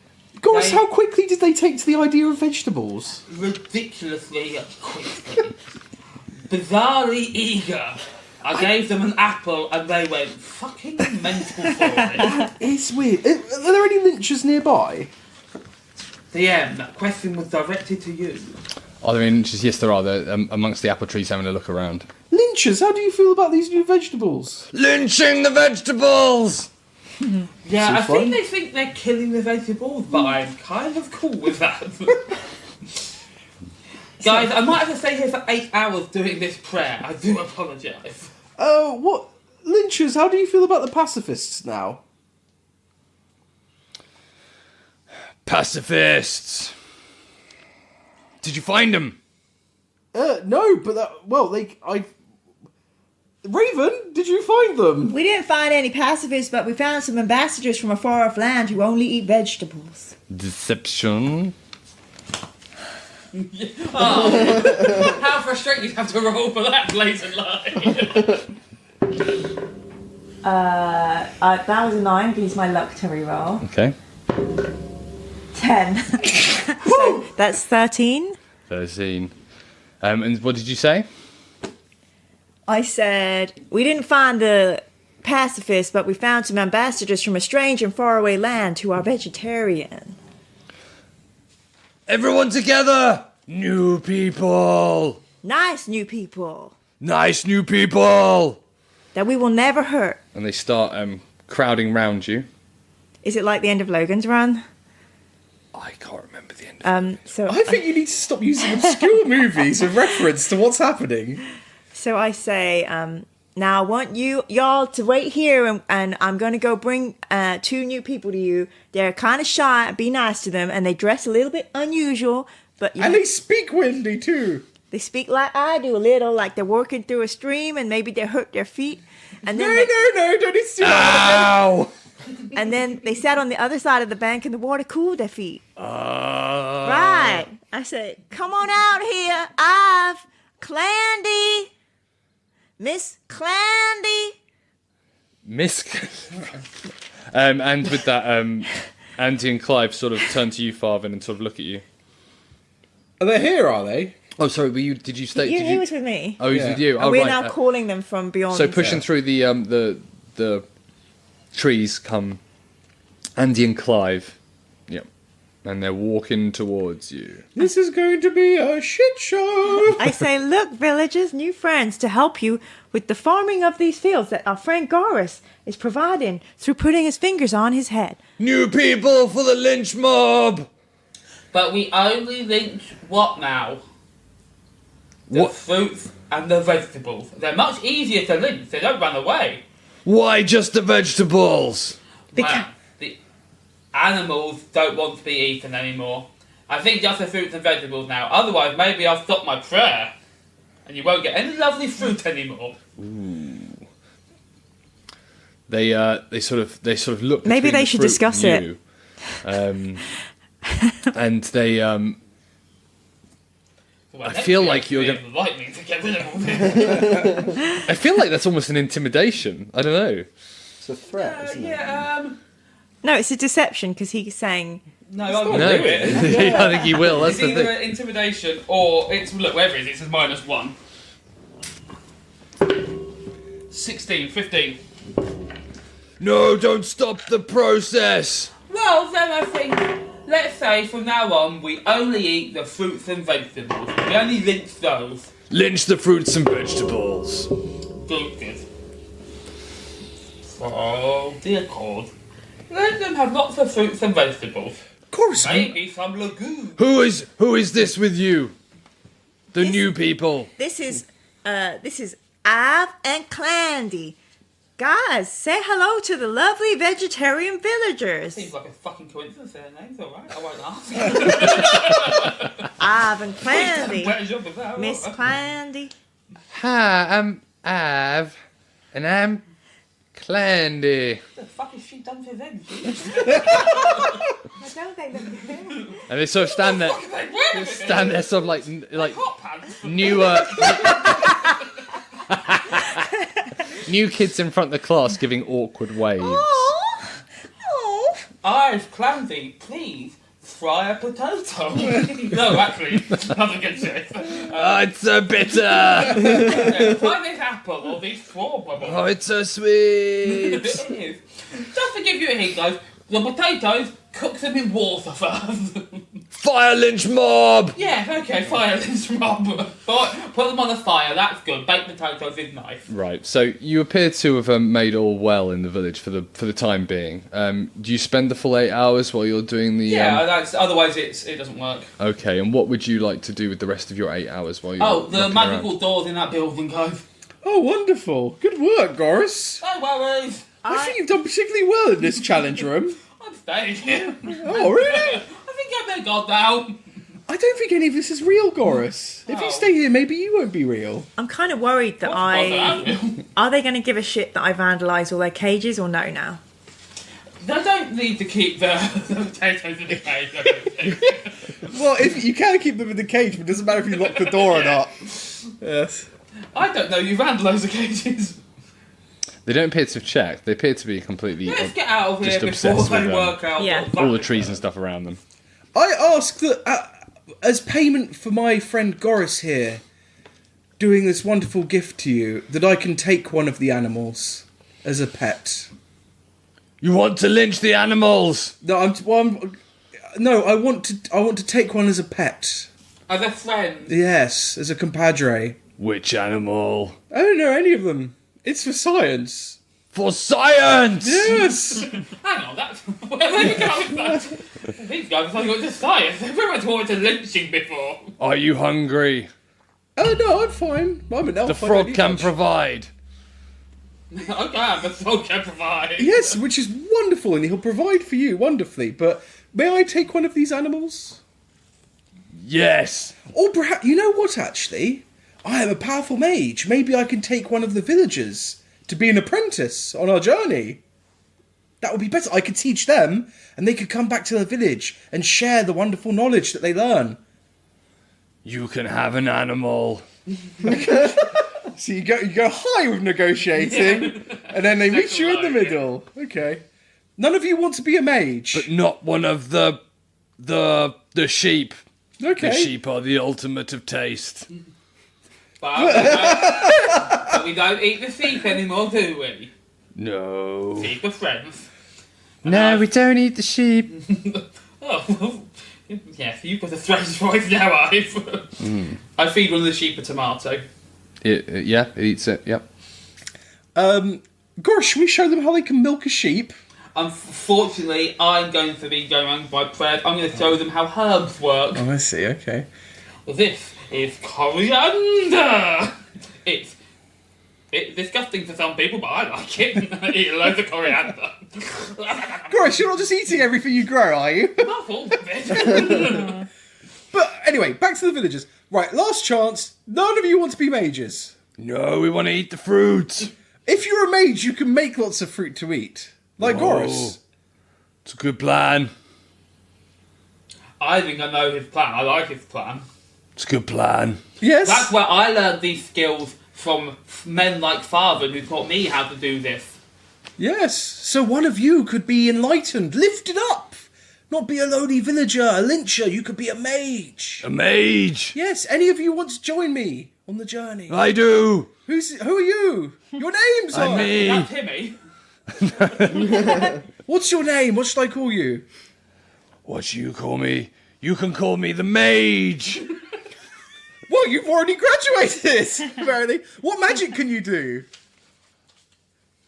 Speaker 6: Gosh, how quickly did they take to the idea of vegetables?
Speaker 3: Ridiculously quickly. Bizarrely eager. I gave them an apple and they went fucking mental for it.
Speaker 6: It's weird. Are there any lynchers nearby?
Speaker 3: DM, that question was directed to you.
Speaker 4: Are there any lynchers? Yes, there are. They're amongst the apple trees having a look around.
Speaker 6: Lynchers, how do you feel about these new vegetables?
Speaker 4: Lynching the vegetables!
Speaker 3: Yeah, I
Speaker 6: fun.
Speaker 3: think they think they're killing the vegetables, but I'm kind of cool with that. Guys, I might have to stay here for 8 hours doing this prayer. I do apologise.
Speaker 6: What? Lynchers, how do you feel about the pacifists now?
Speaker 4: Pacifists! Did you find them?
Speaker 6: No, but Raven, did you find them?
Speaker 5: We didn't find any pacifists, but we found some ambassadors from a far-off land who only eat vegetables.
Speaker 4: Deception.
Speaker 7: Oh, how frustrating you'd have to roll for that blatant lie.
Speaker 5: That was a 9, please my luck to reroll.
Speaker 4: Okay.
Speaker 5: 10. So that's 13.
Speaker 4: 13. And what did you say?
Speaker 5: I said, we didn't find the pacifists, but we found some ambassadors from a strange and faraway land who are vegetarian.
Speaker 4: Everyone together! New people!
Speaker 5: Nice new people
Speaker 4: Nice new people!
Speaker 5: that we will never hurt.
Speaker 4: And they start crowding round you.
Speaker 5: Is it like the end of Logan's Run?
Speaker 4: I can't remember the end.
Speaker 5: So
Speaker 6: I think you need to stop using obscure movies with reference to what's happening.
Speaker 5: So I say, now I want y'all to wait here, and I'm going to go bring 2 new people to you. They're kind of shy. Be nice to them, and they dress a little bit unusual, but
Speaker 6: And they speak windy too.
Speaker 5: they speak like I do a little, like they're working through a stream, and maybe they hurt their feet. And then
Speaker 6: No, don't need to do that.
Speaker 4: Ow!
Speaker 5: And then they sat on the other side of the bank, and the water cooled their feet. Right. I said, come on out here, I've Clandy. Miss Clandy.
Speaker 4: And with that, Andy and Clive sort of turn to you, Farvin, and sort of look at you.
Speaker 6: Are they here, are they?
Speaker 4: Oh, sorry, did you stay?
Speaker 5: He was with me.
Speaker 4: Oh, he was
Speaker 6: Yeah.
Speaker 4: with you.
Speaker 5: And
Speaker 4: Oh,
Speaker 5: we're
Speaker 4: right.
Speaker 5: now calling them from beyond.
Speaker 4: So pushing through the trees come Andy and Clive. Yep. And they're walking towards you.
Speaker 6: This is going to be a shit show.
Speaker 5: I say, look, villagers, new friends to help you with the farming of these fields that our friend Goris is providing through putting his fingers on his head.
Speaker 4: New people for the lynch mob!
Speaker 3: But we only lynch what now? The
Speaker 4: What?
Speaker 3: fruits and the vegetables. They're much easier to lynch. They don't run away.
Speaker 4: Why just the vegetables?
Speaker 3: Well, the animals don't want to be eaten anymore. I think just the fruits and vegetables now. Otherwise, maybe I'll stop my prayer, and you won't get any lovely fruit anymore.
Speaker 4: Ooh. They sort of look.
Speaker 5: Maybe
Speaker 4: between
Speaker 5: they
Speaker 4: the
Speaker 5: should
Speaker 4: fruit
Speaker 5: discuss
Speaker 4: and
Speaker 5: it.
Speaker 4: you, and they.
Speaker 3: Well,
Speaker 4: I feel like you're
Speaker 3: going
Speaker 4: gonna.
Speaker 3: lightning to get rid of all this.
Speaker 4: I feel like that's almost an intimidation. I don't know.
Speaker 8: It's a threat, isn't it?
Speaker 5: No, it's a deception because he's saying.
Speaker 3: No, I won't
Speaker 4: No,
Speaker 3: do it.
Speaker 4: I think he will. That's
Speaker 3: It's
Speaker 4: the
Speaker 3: either
Speaker 4: thing.
Speaker 3: an intimidation or it's whatever it is. It's -1. 16, 15.
Speaker 4: No, don't stop the process.
Speaker 3: Well, then I think, let's say from now on we only eat the fruits and vegetables. We only lynch those.
Speaker 4: Lynch the fruits and vegetables.
Speaker 3: Good. So, dear God, let them have lots of fruits and vegetables.
Speaker 6: Of course.
Speaker 3: Maybe some legumes.
Speaker 4: Who is this with you? The new people.
Speaker 5: This is Av and Clandy. Guys, say hello to the lovely vegetarian villagers.
Speaker 3: Seems like a fucking coincidence. Their names, alright. I won't ask.
Speaker 5: Av and Clandy.
Speaker 3: Better job with that.
Speaker 5: Miss Clandy.
Speaker 4: Hi, I'm Av, and I'm Clandy.
Speaker 3: What the fuck has she done to them?
Speaker 4: And they sort of stand there, sort of like
Speaker 3: Hot pants.
Speaker 4: new kids in front of the class giving awkward waves.
Speaker 3: Eyes, Clancy, please fry a potato. No, actually, nothing good shit.
Speaker 4: It's so bitter.
Speaker 3: Try this apple or these strawberries.
Speaker 4: Oh, it's so sweet.
Speaker 3: It is. Just to give you a hint, guys, the potatoes, cook them in water first.
Speaker 4: Fire lynch mob.
Speaker 3: Yeah, okay, fire this mob. Put them on the fire, that's good. Baked potatoes is nice.
Speaker 4: Right. So you appear to have made all well in the village for the time being. Do you spend the full 8 hours while you're doing the?
Speaker 3: Otherwise it doesn't work.
Speaker 4: Okay. And what would you like to do with the rest of your 8 hours while you're?
Speaker 3: The
Speaker 4: knocking
Speaker 3: magical
Speaker 4: around?
Speaker 3: doors in that building, guys.
Speaker 6: Oh, wonderful. Good work, Goris.
Speaker 3: No worries.
Speaker 6: I think you've done particularly well in this challenge room.
Speaker 3: I'm staying here.
Speaker 6: Oh, really?
Speaker 3: I think I'm their god now.
Speaker 6: I don't think any of this is real, Goris. If you
Speaker 3: Oh.
Speaker 6: stay here, maybe you won't be real.
Speaker 5: I'm kind of worried that Are they going to give a shit that I vandalised all their cages or no now?
Speaker 3: They don't need to keep the potatoes in the cage, I don't think.
Speaker 6: Well, if you can keep them in the cage, but it doesn't matter if you lock the door or not. Yes.
Speaker 3: I don't know, you ran loads of cages.
Speaker 4: They don't appear to have checked. They appear to be completely
Speaker 3: Let's get out of here
Speaker 4: just
Speaker 3: before
Speaker 4: obsessed
Speaker 3: they
Speaker 4: with
Speaker 3: work out.
Speaker 5: Yeah.
Speaker 3: what
Speaker 4: all the
Speaker 3: that
Speaker 4: trees
Speaker 3: is.
Speaker 4: and stuff around them.
Speaker 6: I ask that, as payment for my friend Goris here, doing this wonderful gift to you, that I can take one of the animals as a pet.
Speaker 4: You want to lynch the animals?
Speaker 6: No, I want to take one as a pet.
Speaker 3: As a friend.
Speaker 6: Yes, as a compadre.
Speaker 4: Which animal?
Speaker 6: I don't know any of them. It's for science.
Speaker 4: For science!
Speaker 6: Yes.
Speaker 3: Hang on, that's... Where are you going with that? These guys are going to science. They've pretty much wanted to lynching before.
Speaker 4: Are you hungry?
Speaker 6: Oh no, I'm fine. I'm an elf.
Speaker 4: The
Speaker 6: I don't
Speaker 4: frog
Speaker 6: need
Speaker 4: can
Speaker 6: much.
Speaker 4: provide.
Speaker 3: Okay, the frog can provide.
Speaker 6: Yes, which is wonderful, and he'll provide for you wonderfully. But may I take one of these animals?
Speaker 4: Yes.
Speaker 6: Or perhaps, you know what, actually? I am a powerful mage. Maybe I can take one of the villagers to be an apprentice on our journey. That would be better. I could teach them, and they could come back to the village and share the wonderful knowledge that they learn.
Speaker 4: You can have an animal.
Speaker 6: So you go high with negotiating, and then they meet you in the
Speaker 3: low, yeah.
Speaker 6: middle. Okay. None of you want to be a mage.
Speaker 4: But not one of the sheep.
Speaker 6: Okay.
Speaker 4: The sheep are the ultimate of taste.
Speaker 3: But we don't eat the sheep anymore, do we?
Speaker 4: No.
Speaker 3: Sheep are friends.
Speaker 4: No, we don't eat the sheep.
Speaker 3: Oh, yes, you've got a strange voice now, I've. I feed one of the sheep a tomato.
Speaker 4: Yeah, it eats it, yep.
Speaker 6: Gosh, should we show them how they can milk a sheep?
Speaker 3: Unfortunately, I'm going to be going on by prayers. I'm going to show them how herbs work.
Speaker 6: Oh, I see, okay.
Speaker 3: This is coriander. It's disgusting for some people, but I like it. I eat loads of coriander.
Speaker 6: Goris, you're not just eating everything you grow, are you?
Speaker 7: Not all of it.
Speaker 6: But anyway, back to the villagers. Right, last chance. None of you want to be mages.
Speaker 4: No, we want to eat the fruit.
Speaker 6: If you're a mage, you can make lots of fruit to eat. Like Goris.
Speaker 4: It's a good plan.
Speaker 7: I think I know his plan. I like his plan.
Speaker 4: It's a good plan.
Speaker 6: Yes.
Speaker 7: That's where I learned these skills from men like Father who taught me how to do this.
Speaker 6: Yes. So one of you could be enlightened, lifted up. Not be a lowly villager, a lyncher. You could be a mage.
Speaker 4: A mage.
Speaker 6: Yes. Any of you want to join me on the journey?
Speaker 4: I do.
Speaker 6: Who are you? Your names are...
Speaker 4: I'm me.
Speaker 7: That's Timmy.
Speaker 6: What's your name? What should I call you?
Speaker 4: What do you call me? You can call me the mage.
Speaker 6: Well, you've already graduated, apparently. What magic can you do?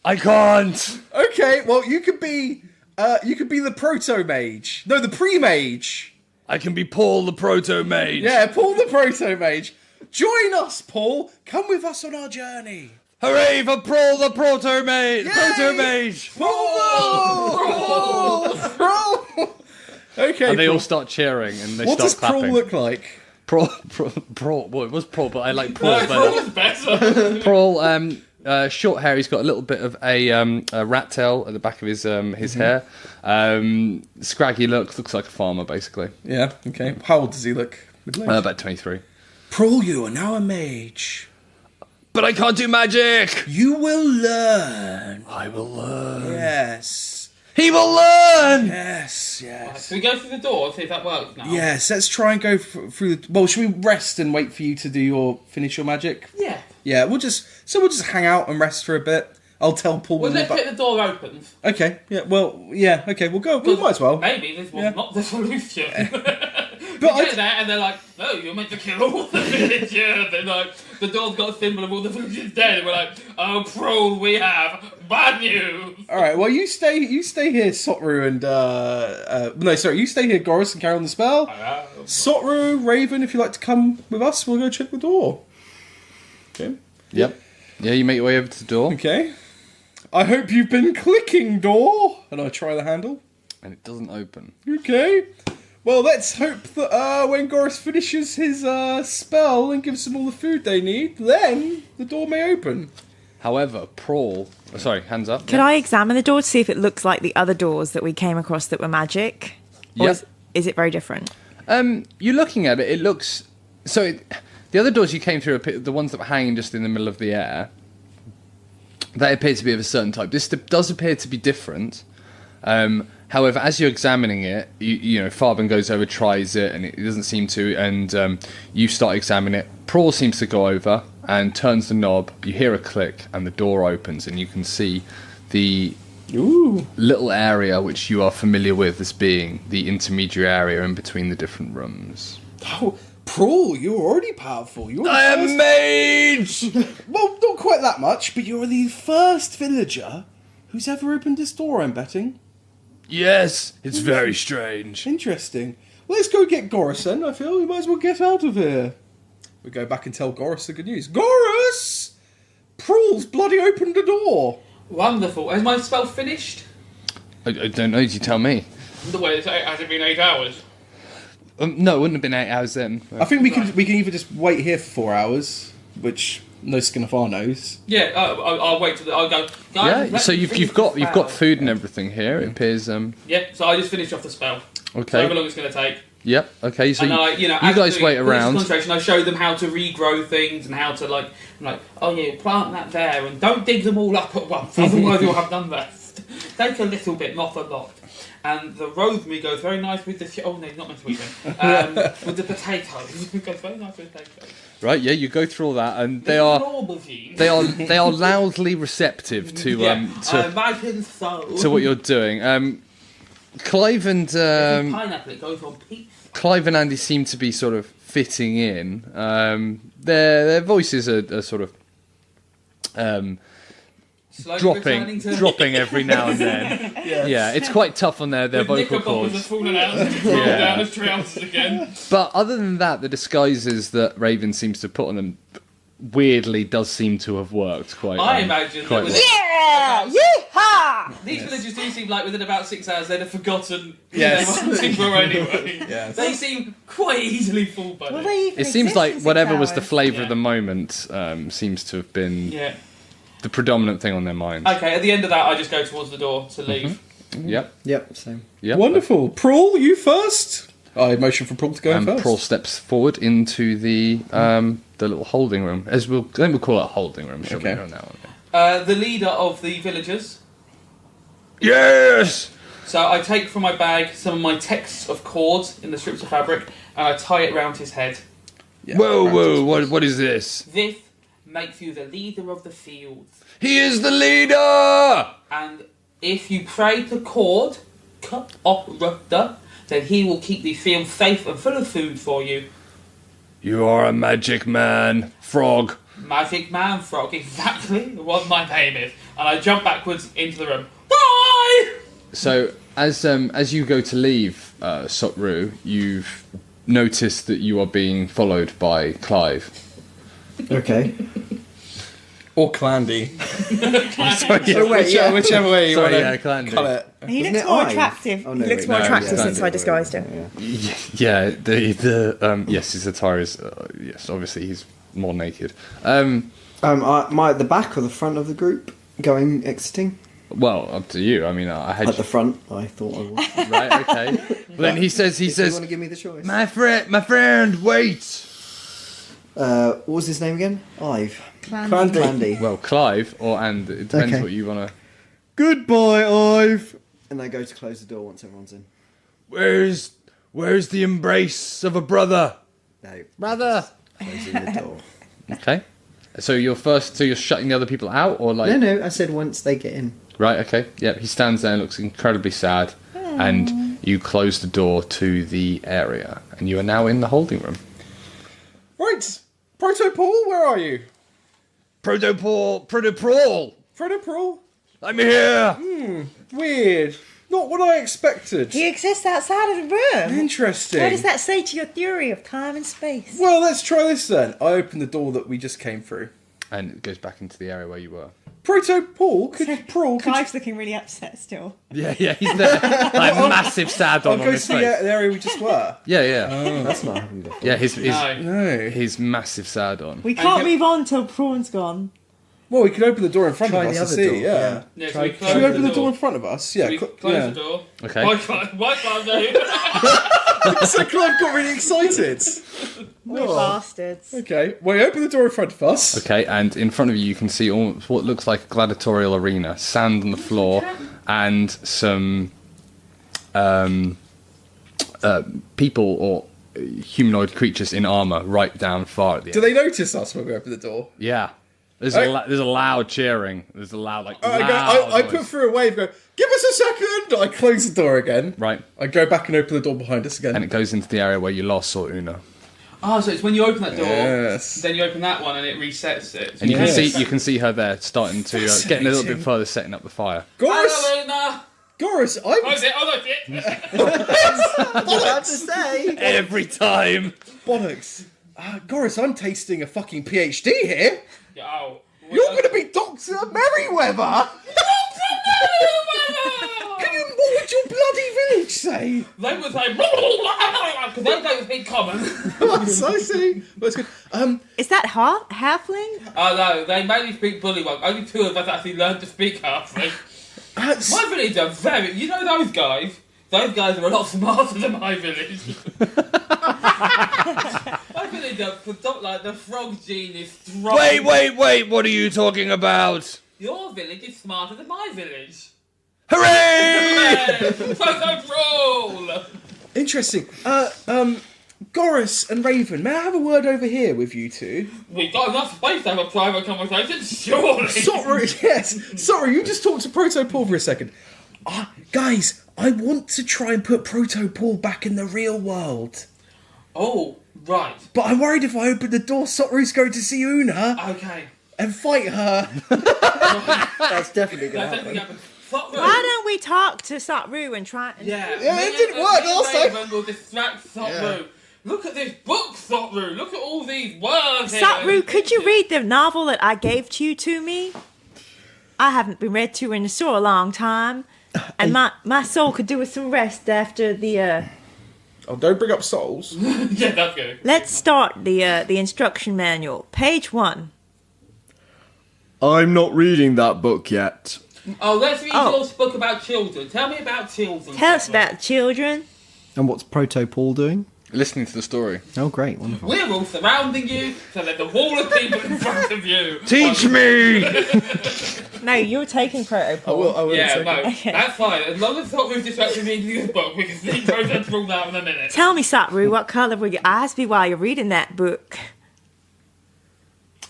Speaker 4: I can't.
Speaker 6: Okay, well, you could be the proto-mage. No, the pre-mage.
Speaker 4: I can be Paul the Proto-Mage.
Speaker 6: Yeah, Paul the proto-mage. Join us, Paul. Come with us on our journey.
Speaker 4: Hooray for Paul the Proto-Mage.
Speaker 6: Yay!
Speaker 4: Proto-Mage.
Speaker 6: Paul! Prawl! Okay,
Speaker 4: And they all
Speaker 6: Prawl.
Speaker 4: start cheering and they
Speaker 6: What
Speaker 4: start
Speaker 6: does Prawl
Speaker 4: clapping.
Speaker 6: look like?
Speaker 4: Prawl. Well, it was Prawl, but I like Prawl
Speaker 7: No,
Speaker 4: better.
Speaker 7: better.
Speaker 4: Prawl, short hair. He's got a little bit of a rat tail at the back of his hair. Scraggy looks like a farmer, basically.
Speaker 6: Yeah, okay. How old does he look?
Speaker 4: About 23.
Speaker 6: Prawl, you are now a mage.
Speaker 4: But I can't do magic.
Speaker 6: You will learn.
Speaker 4: I will learn.
Speaker 6: Yes.
Speaker 4: He will learn.
Speaker 6: Yes, yes.
Speaker 7: Can we go through the door and see if that works now?
Speaker 6: Yes, let's try and go through the... Well, should we rest and wait for you to finish your magic?
Speaker 7: Yeah.
Speaker 6: Yeah, we'll just hang out and rest for a bit. I'll tell Paul
Speaker 7: Well,
Speaker 6: when
Speaker 7: let's
Speaker 6: we're
Speaker 7: get
Speaker 6: back.
Speaker 7: the door opens.
Speaker 6: Okay, yeah, well, yeah, okay, we'll go. We might as well.
Speaker 7: Maybe this was
Speaker 6: Yeah.
Speaker 7: not the solution.
Speaker 6: But
Speaker 7: We get there and they're like, no, you're meant to kill all the villagers. And like, the door's got a symbol of all the villagers dead. And we're like, oh, Prawl, we have bad news.
Speaker 6: All right, well, you stay here, Sotru, and you stay here, Goris, and carry on the spell. Sotru, Raven, if you'd like to come with us, we'll go check the door. Okay.
Speaker 4: Yep. Yeah, you make your way over to the door.
Speaker 6: Okay. I hope you've been clicking, door. And I try the handle.
Speaker 4: And it doesn't open.
Speaker 6: Okay. Well, let's hope that when Goris finishes his spell and gives them all the food they need, then the door may open.
Speaker 4: However, Prawl... sorry, hands up.
Speaker 5: Could I examine the door to see if it looks like the other doors that we came across that were magic? Or
Speaker 4: Yep.
Speaker 5: is it very different?
Speaker 4: You're looking at it, it looks... the other doors you came through, the ones that were hanging just in the middle of the air, they appear to be of a certain type. This does appear to be different. However, as you're examining it, you know, Farben goes over, tries it, and it doesn't seem to, and you start examining it. Prawl seems to go over and turns the knob. You hear a click, and the door opens, and you can see the little area which you are familiar with as being the intermediary area in between the different rooms.
Speaker 6: Oh, Prawl, you're already powerful. You're
Speaker 4: I am mage!
Speaker 6: Well, not quite that much, but you're the first villager who's ever opened this door, I'm betting.
Speaker 4: Yes, it's very strange.
Speaker 6: Interesting. Well, let's go get Goris then. I feel we might as well get out of here. We go back and tell Goris the good news. Goris! Prawl's bloody opened the door.
Speaker 7: Wonderful. Has my spell finished?
Speaker 4: I don't know, you tell me.
Speaker 7: Has it been 8 hours?
Speaker 4: No, it wouldn't have been 8 hours then.
Speaker 6: I think we can either just wait here for 4 hours, which no skin off our nose.
Speaker 7: Yeah, I'll wait till I'll go. Guys,
Speaker 4: Yeah, so you've got food and everything here. It appears.
Speaker 7: Yeah, so I just finished off the spell.
Speaker 4: Okay.
Speaker 7: However long it's going to take.
Speaker 4: Yep. Okay. So
Speaker 7: And
Speaker 4: you
Speaker 7: as
Speaker 4: guys
Speaker 7: doing
Speaker 4: wait around.
Speaker 7: concentration, I show them how to regrow things and how to oh yeah, plant that there and don't dig them all up at once, otherwise you'll have none left. Take a little bit, not a lot. And the rosemary goes very nice with the oh no, not meant to eat them. With the potatoes, it goes very nice with potatoes.
Speaker 4: Right. Yeah. You go through all that, and they are loudly receptive to
Speaker 7: imagine so.
Speaker 4: to what you're doing. Clive and
Speaker 7: Pineapple, it goes on pizza.
Speaker 4: Clive and Andy seem to be sort of fitting in. Their voices are sort of
Speaker 7: Slowly returning to
Speaker 4: dropping every now and then. Yeah, it's quite tough on their vocal
Speaker 7: knickerbockers
Speaker 4: cords.
Speaker 7: are falling out and falling down his trousers again.
Speaker 4: But other than that, the disguises that Raven seems to put on them weirdly does seem to have worked quite.
Speaker 7: I imagine
Speaker 4: quite
Speaker 7: that
Speaker 4: well.
Speaker 5: Yeah! Yeehaw!
Speaker 7: these villagers do seem seem like within about 6 hours they'd have forgotten
Speaker 6: Yes.
Speaker 7: who they were hunting for anyway.
Speaker 6: Yes.
Speaker 7: They seem quite easily fooled by
Speaker 5: Well,
Speaker 7: this.
Speaker 5: they even
Speaker 4: It seems
Speaker 5: exist
Speaker 4: like
Speaker 5: in 6
Speaker 4: whatever was the
Speaker 5: hours.
Speaker 4: flavour
Speaker 7: Yeah.
Speaker 4: of the moment seems to have been
Speaker 7: Yeah.
Speaker 4: the predominant thing on their minds.
Speaker 7: Okay, at the end of that, I just go towards the door to leave.
Speaker 4: Yep.
Speaker 8: Yep, same.
Speaker 4: Yep.
Speaker 6: Wonderful. Prawl, you first. I motion for Prawl to go in
Speaker 4: And
Speaker 6: first.
Speaker 4: Prawl steps forward into the little holding room, as we'll call it a holding room, shall
Speaker 6: Okay.
Speaker 4: we? From now on.
Speaker 7: The leader of the villagers.
Speaker 4: Yes.
Speaker 7: So I take from my bag some of my texts of cords in the strips of fabric, and I tie it round his head.
Speaker 6: Yeah,
Speaker 4: Whoa! What is this?
Speaker 7: This makes you the leader of the fields.
Speaker 4: He is the leader.
Speaker 7: And if you pray to Cord, then he will keep these fields safe and full of food for you.
Speaker 4: You are a magic man, frog.
Speaker 7: Magic Man Frog, exactly what my name is. And I jump backwards into the room. Bye!
Speaker 4: So as you go to leave Sotru, you've noticed that you are being followed by Clive.
Speaker 8: Okay.
Speaker 6: Or Clandy.
Speaker 8: So wait, yeah.
Speaker 6: Whichever way you
Speaker 4: Sorry,
Speaker 6: want
Speaker 4: yeah,
Speaker 6: to
Speaker 4: Clandy.
Speaker 6: cut it.
Speaker 5: He
Speaker 8: Wasn't
Speaker 5: looks
Speaker 8: it
Speaker 5: more
Speaker 8: Ive?
Speaker 5: attractive.
Speaker 8: Oh, no,
Speaker 5: he looks
Speaker 8: wait,
Speaker 5: more
Speaker 4: no,
Speaker 5: attractive
Speaker 4: yeah.
Speaker 5: since I disguised him.
Speaker 8: Yeah.
Speaker 4: Yeah, yes, his attire is yes. Obviously, he's more naked.
Speaker 8: Am I at the back or the front of the group going exiting?
Speaker 4: Well, up to you. I mean, I had
Speaker 8: At the front, I thought I was.
Speaker 4: right. Okay. Well, then he
Speaker 8: If you
Speaker 4: says,
Speaker 8: want to give me the choice.
Speaker 4: my friend, wait.
Speaker 8: What was his name again? Ive.
Speaker 6: Clandy.
Speaker 8: Clandy.
Speaker 4: Well, Clive, and it depends
Speaker 8: Okay.
Speaker 4: what you want to.
Speaker 8: Goodbye, Ive. And I go to close the door once everyone's in.
Speaker 4: Where's the embrace of a brother?
Speaker 8: No.
Speaker 4: Brother.
Speaker 8: Closing the door.
Speaker 4: Okay. So you're shutting the other people out, or like?
Speaker 8: No, I said once they get in.
Speaker 4: Right. Okay. Yep. He stands there and looks incredibly sad, and you close the door to the area, and you are now in the holding room.
Speaker 6: Right. Proto-Paul, where are you?
Speaker 4: Proto-Paul.
Speaker 6: Proto-Paul?
Speaker 4: I'm here.
Speaker 6: Weird. Not what I expected.
Speaker 5: He exists outside of the room.
Speaker 6: Interesting.
Speaker 5: What does that say to your theory of time and space?
Speaker 6: Well, let's try this then. I open the door that we just came through.
Speaker 4: And it goes back into the area where you were.
Speaker 6: Proto-Paul, could
Speaker 5: Clive's looking really upset still.
Speaker 4: Yeah, he's there. Like massive sad
Speaker 6: I'll
Speaker 4: on
Speaker 6: go
Speaker 4: his
Speaker 6: to
Speaker 4: face.
Speaker 6: the area we just were.
Speaker 4: Yeah.
Speaker 8: That's not happened before.
Speaker 4: Yeah, his
Speaker 6: No.
Speaker 4: his massive sad on.
Speaker 5: We can't move on till Prawn's gone.
Speaker 6: Well, we could open the door in front
Speaker 8: Try
Speaker 6: of
Speaker 8: the
Speaker 6: us
Speaker 8: other
Speaker 6: and see,
Speaker 8: door,
Speaker 6: yeah.
Speaker 7: Yeah, so
Speaker 8: Try-
Speaker 7: we
Speaker 6: Should
Speaker 7: close
Speaker 6: we open the door in front of us? Yeah.
Speaker 7: We close the door.
Speaker 4: Okay.
Speaker 7: Why can't they?
Speaker 6: So Clive got really excited.
Speaker 5: We're bastards.
Speaker 6: Okay, well, we open the door in front of us.
Speaker 4: Okay, and in front of you can see what looks like a gladiatorial arena, sand on the floor, and some people or humanoid creatures in armour right down far at the
Speaker 6: Do
Speaker 4: end.
Speaker 6: they notice us when we open the door?
Speaker 4: Yeah. There's
Speaker 6: Hey.
Speaker 4: there's a loud cheering. There's a loud like.
Speaker 6: I
Speaker 4: loud
Speaker 6: put
Speaker 4: noise.
Speaker 6: through a wave, go, give us a second! I close the door again.
Speaker 4: Right,
Speaker 6: I go back and open the door behind us again.
Speaker 4: and it goes into the area where you last saw Una,
Speaker 7: Oh, so it's when you open that door,
Speaker 6: Yes.
Speaker 7: then you open that one and it resets it.
Speaker 4: and you
Speaker 6: Yes.
Speaker 4: can see her there starting to getting a little bit
Speaker 6: Fascinating.
Speaker 4: further, setting up the fire.
Speaker 6: Goris!
Speaker 7: Hello,
Speaker 6: Goris,
Speaker 7: Oh,
Speaker 6: I'm...
Speaker 7: is it? Oh, that's it.
Speaker 8: I was about to say.
Speaker 4: Every time.
Speaker 6: Bollocks. Goris, I'm tasting a fucking PhD here.
Speaker 7: Yeah, oh.
Speaker 6: You're going to be Dr. Merryweather! What would your bloody village say?
Speaker 7: They would say, because they don't speak common.
Speaker 6: Yes, I see. That's good.
Speaker 5: Is that halfling?
Speaker 7: Oh no, they mainly speak bullywug. Only 2 of us actually learned to speak halfling. My village are very... You know those guys? Those guys are a lot smarter than my village. My village are like the frog gene is strong.
Speaker 4: Wait! What are you talking about?
Speaker 7: Your village is smarter than my village.
Speaker 4: Hooray!
Speaker 7: Proto-Paul!
Speaker 6: Interesting. Goris and Raven, may I have a word over here with you two?
Speaker 7: We've got enough space to have a private conversation, surely.
Speaker 6: Sorry, yes. Sorry, you just talked to Proto-Paul for a second. Guys, I want to try and put Proto-Paul back in the real world.
Speaker 7: Oh, right.
Speaker 6: But I'm worried if I open the door, Sotru's going to see Una
Speaker 7: Okay.
Speaker 6: and fight her.
Speaker 8: That's definitely going
Speaker 7: That's
Speaker 8: to
Speaker 7: definitely
Speaker 8: happen.
Speaker 7: happened. Fuck me.
Speaker 5: Why don't we talk to Satru and try and...
Speaker 7: Yeah,
Speaker 6: it didn't work last time.
Speaker 7: Raven will distract Sotru. Look at this book, Sotru. Look at all these words here.
Speaker 5: Satru, could you read the novel that I gave to me? I haven't been read to in so long time. And my soul could do with some rest after the.
Speaker 6: Oh, don't bring up souls.
Speaker 7: Yeah, that's good.
Speaker 5: Let's start the instruction manual, page 1.
Speaker 9: I'm not reading that book yet.
Speaker 7: Oh, let's read
Speaker 5: Oh.
Speaker 7: your book about children. Tell me about children.
Speaker 5: Tell us
Speaker 7: Pepper.
Speaker 5: about children.
Speaker 8: And what's Proto-Paul doing?
Speaker 4: Listening to the story.
Speaker 8: Oh, great, wonderful.
Speaker 7: We're all surrounding you, so there's a wall of people in front of you.
Speaker 4: Teach me!
Speaker 5: No, you're taking Proto-Paul.
Speaker 6: I will
Speaker 7: Yeah,
Speaker 6: take
Speaker 7: no,
Speaker 6: it.
Speaker 7: that's fine. As long as we've distracted me reading this book, we can see Proto-Paul now in a minute.
Speaker 5: Tell me, Satru, what colour will your eyes be while you're reading that book?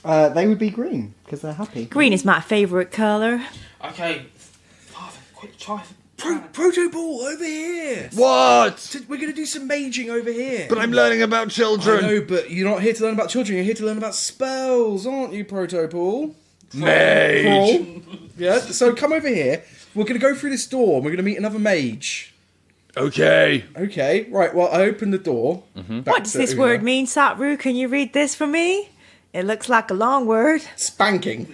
Speaker 8: They would be green, because they're happy.
Speaker 5: Green is my favourite colour.
Speaker 7: Okay, Father, quick, try.
Speaker 6: Proto-Paul, over here.
Speaker 4: What?
Speaker 6: We're going to do some maging over here.
Speaker 4: But I'm learning about
Speaker 6: I
Speaker 4: children.
Speaker 6: know, but you're not here to learn about children. You're here to learn about spells, aren't you, Proto-Paul?
Speaker 4: Mage.
Speaker 6: Paul? Yeah, so come over here. We're going to go through this door and we're going to meet another mage.
Speaker 4: Okay.
Speaker 6: Okay, right, well, I open the door.
Speaker 5: What does this word mean, Satru? Can you read this for me? It looks like a long word.
Speaker 6: Spanking.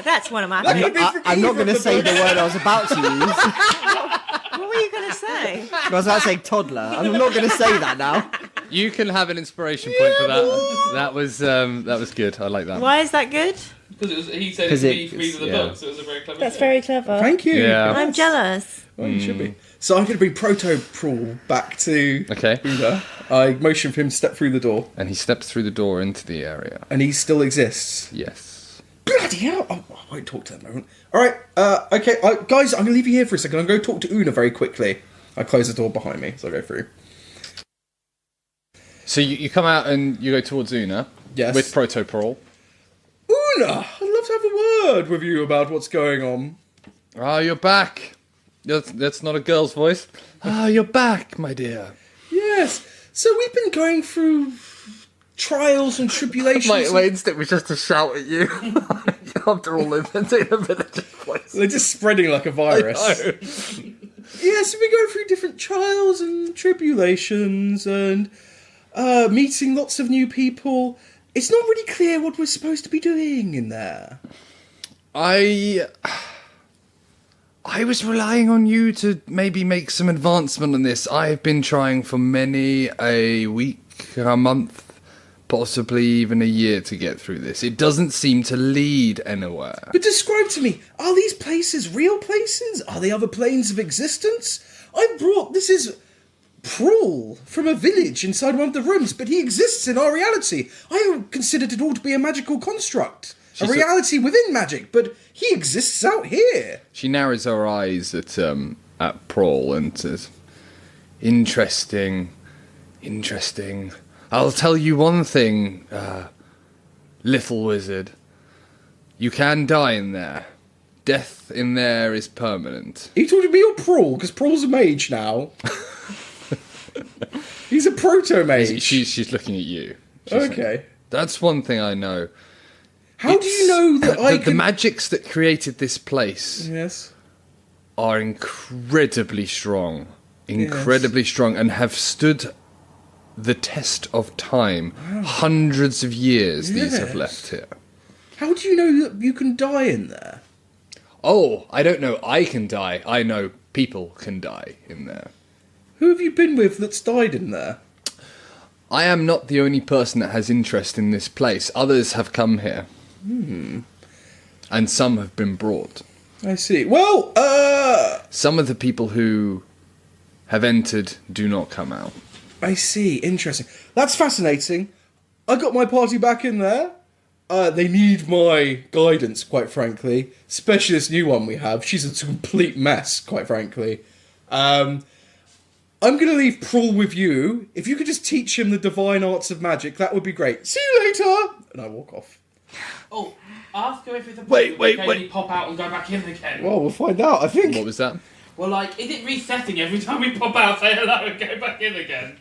Speaker 5: That's one of my
Speaker 6: That
Speaker 5: favourite.
Speaker 6: could be from
Speaker 8: I'm not
Speaker 6: either
Speaker 8: going to
Speaker 6: of the
Speaker 8: say the
Speaker 6: books.
Speaker 8: word I was about to use.
Speaker 5: What were you going to say?
Speaker 8: I was about to say toddler. I'm not going to say that now.
Speaker 4: You can have an inspiration point for that. That was good. I like that.
Speaker 5: Why is that good?
Speaker 7: Because he said
Speaker 8: 'Cause
Speaker 7: it's me
Speaker 8: it-
Speaker 7: reading the
Speaker 4: yeah.
Speaker 7: book, so it was a very clever
Speaker 5: That's
Speaker 7: thing.
Speaker 5: very clever.
Speaker 6: Thank you.
Speaker 4: Yeah.
Speaker 5: I'm jealous.
Speaker 6: Well, you should be. So I'm going to bring Proto-Paul back to
Speaker 4: Okay.
Speaker 6: Una. I motion for him to step through the door,
Speaker 4: And he steps through the door into the area.
Speaker 6: and he still exists.
Speaker 4: Yes.
Speaker 6: Bloody hell! Oh, I won't talk to him a moment. All right, okay, guys, I'm going to leave you here for a second. I'm going to talk to Una very quickly. I close the door behind me, so I go through.
Speaker 4: So you come out and you go towards Una.
Speaker 6: Yes.
Speaker 4: With Proto-Paul.
Speaker 6: Una, I'd love to have a word with you about what's going on.
Speaker 4: Ah, you're back. That's not a girl's voice. Ah, you're back, my dear.
Speaker 6: Yes. So we've been going through trials and tribulations.
Speaker 4: My instinct was just to shout at you after all living in a village's place.
Speaker 6: They're just spreading like a virus. Yes, we go through different trials and tribulations and meeting lots of new people. It's not really clear what we're supposed to be doing in there.
Speaker 4: I was relying on you to maybe make some advancement on this. I've been trying for many a week, a month, possibly even a year to get through this. It doesn't seem to lead anywhere.
Speaker 6: But describe to me, are these places real places? Are they other planes of existence? This is Prawl from a village inside one of the rooms, but he exists in our reality. I considered it all to be a magical construct. A reality within magic, but he exists out here.
Speaker 4: She narrows her eyes at Prawl and says, Interesting. I'll tell you one thing, little wizard. You can die in there. Death in there is permanent.
Speaker 6: Are you talking to me or Prawl? Because Prawl's a mage now. He's a proto-mage.
Speaker 4: She's looking at you. She's saying,
Speaker 6: Okay.
Speaker 4: That's one thing I know.
Speaker 6: How do you know that
Speaker 4: The magics that created this place
Speaker 6: Yes.
Speaker 4: are incredibly strong. Incredibly strong, and have stood the test of time. Hundreds of years these have
Speaker 6: Yes.
Speaker 4: left here.
Speaker 6: How do you know that you can die in there?
Speaker 4: Oh, I don't know I can die. I know people can die in there.
Speaker 6: Who have you been with that's died in there?
Speaker 4: I am not the only person that has interest in this place. Others have come here. And some have been brought.
Speaker 6: I see. Well,
Speaker 4: Some of the people who have entered do not come out.
Speaker 6: I see. Interesting. That's fascinating. I got my party back in there. They need my guidance, quite frankly. Especially this new one we have. She's a complete mess, quite frankly. I'm going to leave Prawl with you. If you could just teach him the divine arts of magic, that would be great. See you later! And I walk off.
Speaker 7: Oh, ask her if it's a
Speaker 4: Wait.
Speaker 7: occasionally pop out and go back in again.
Speaker 6: Well, we'll find out, I think.
Speaker 4: What was that?
Speaker 7: Well, like, is it resetting every time we pop out, say hello, and go back in again?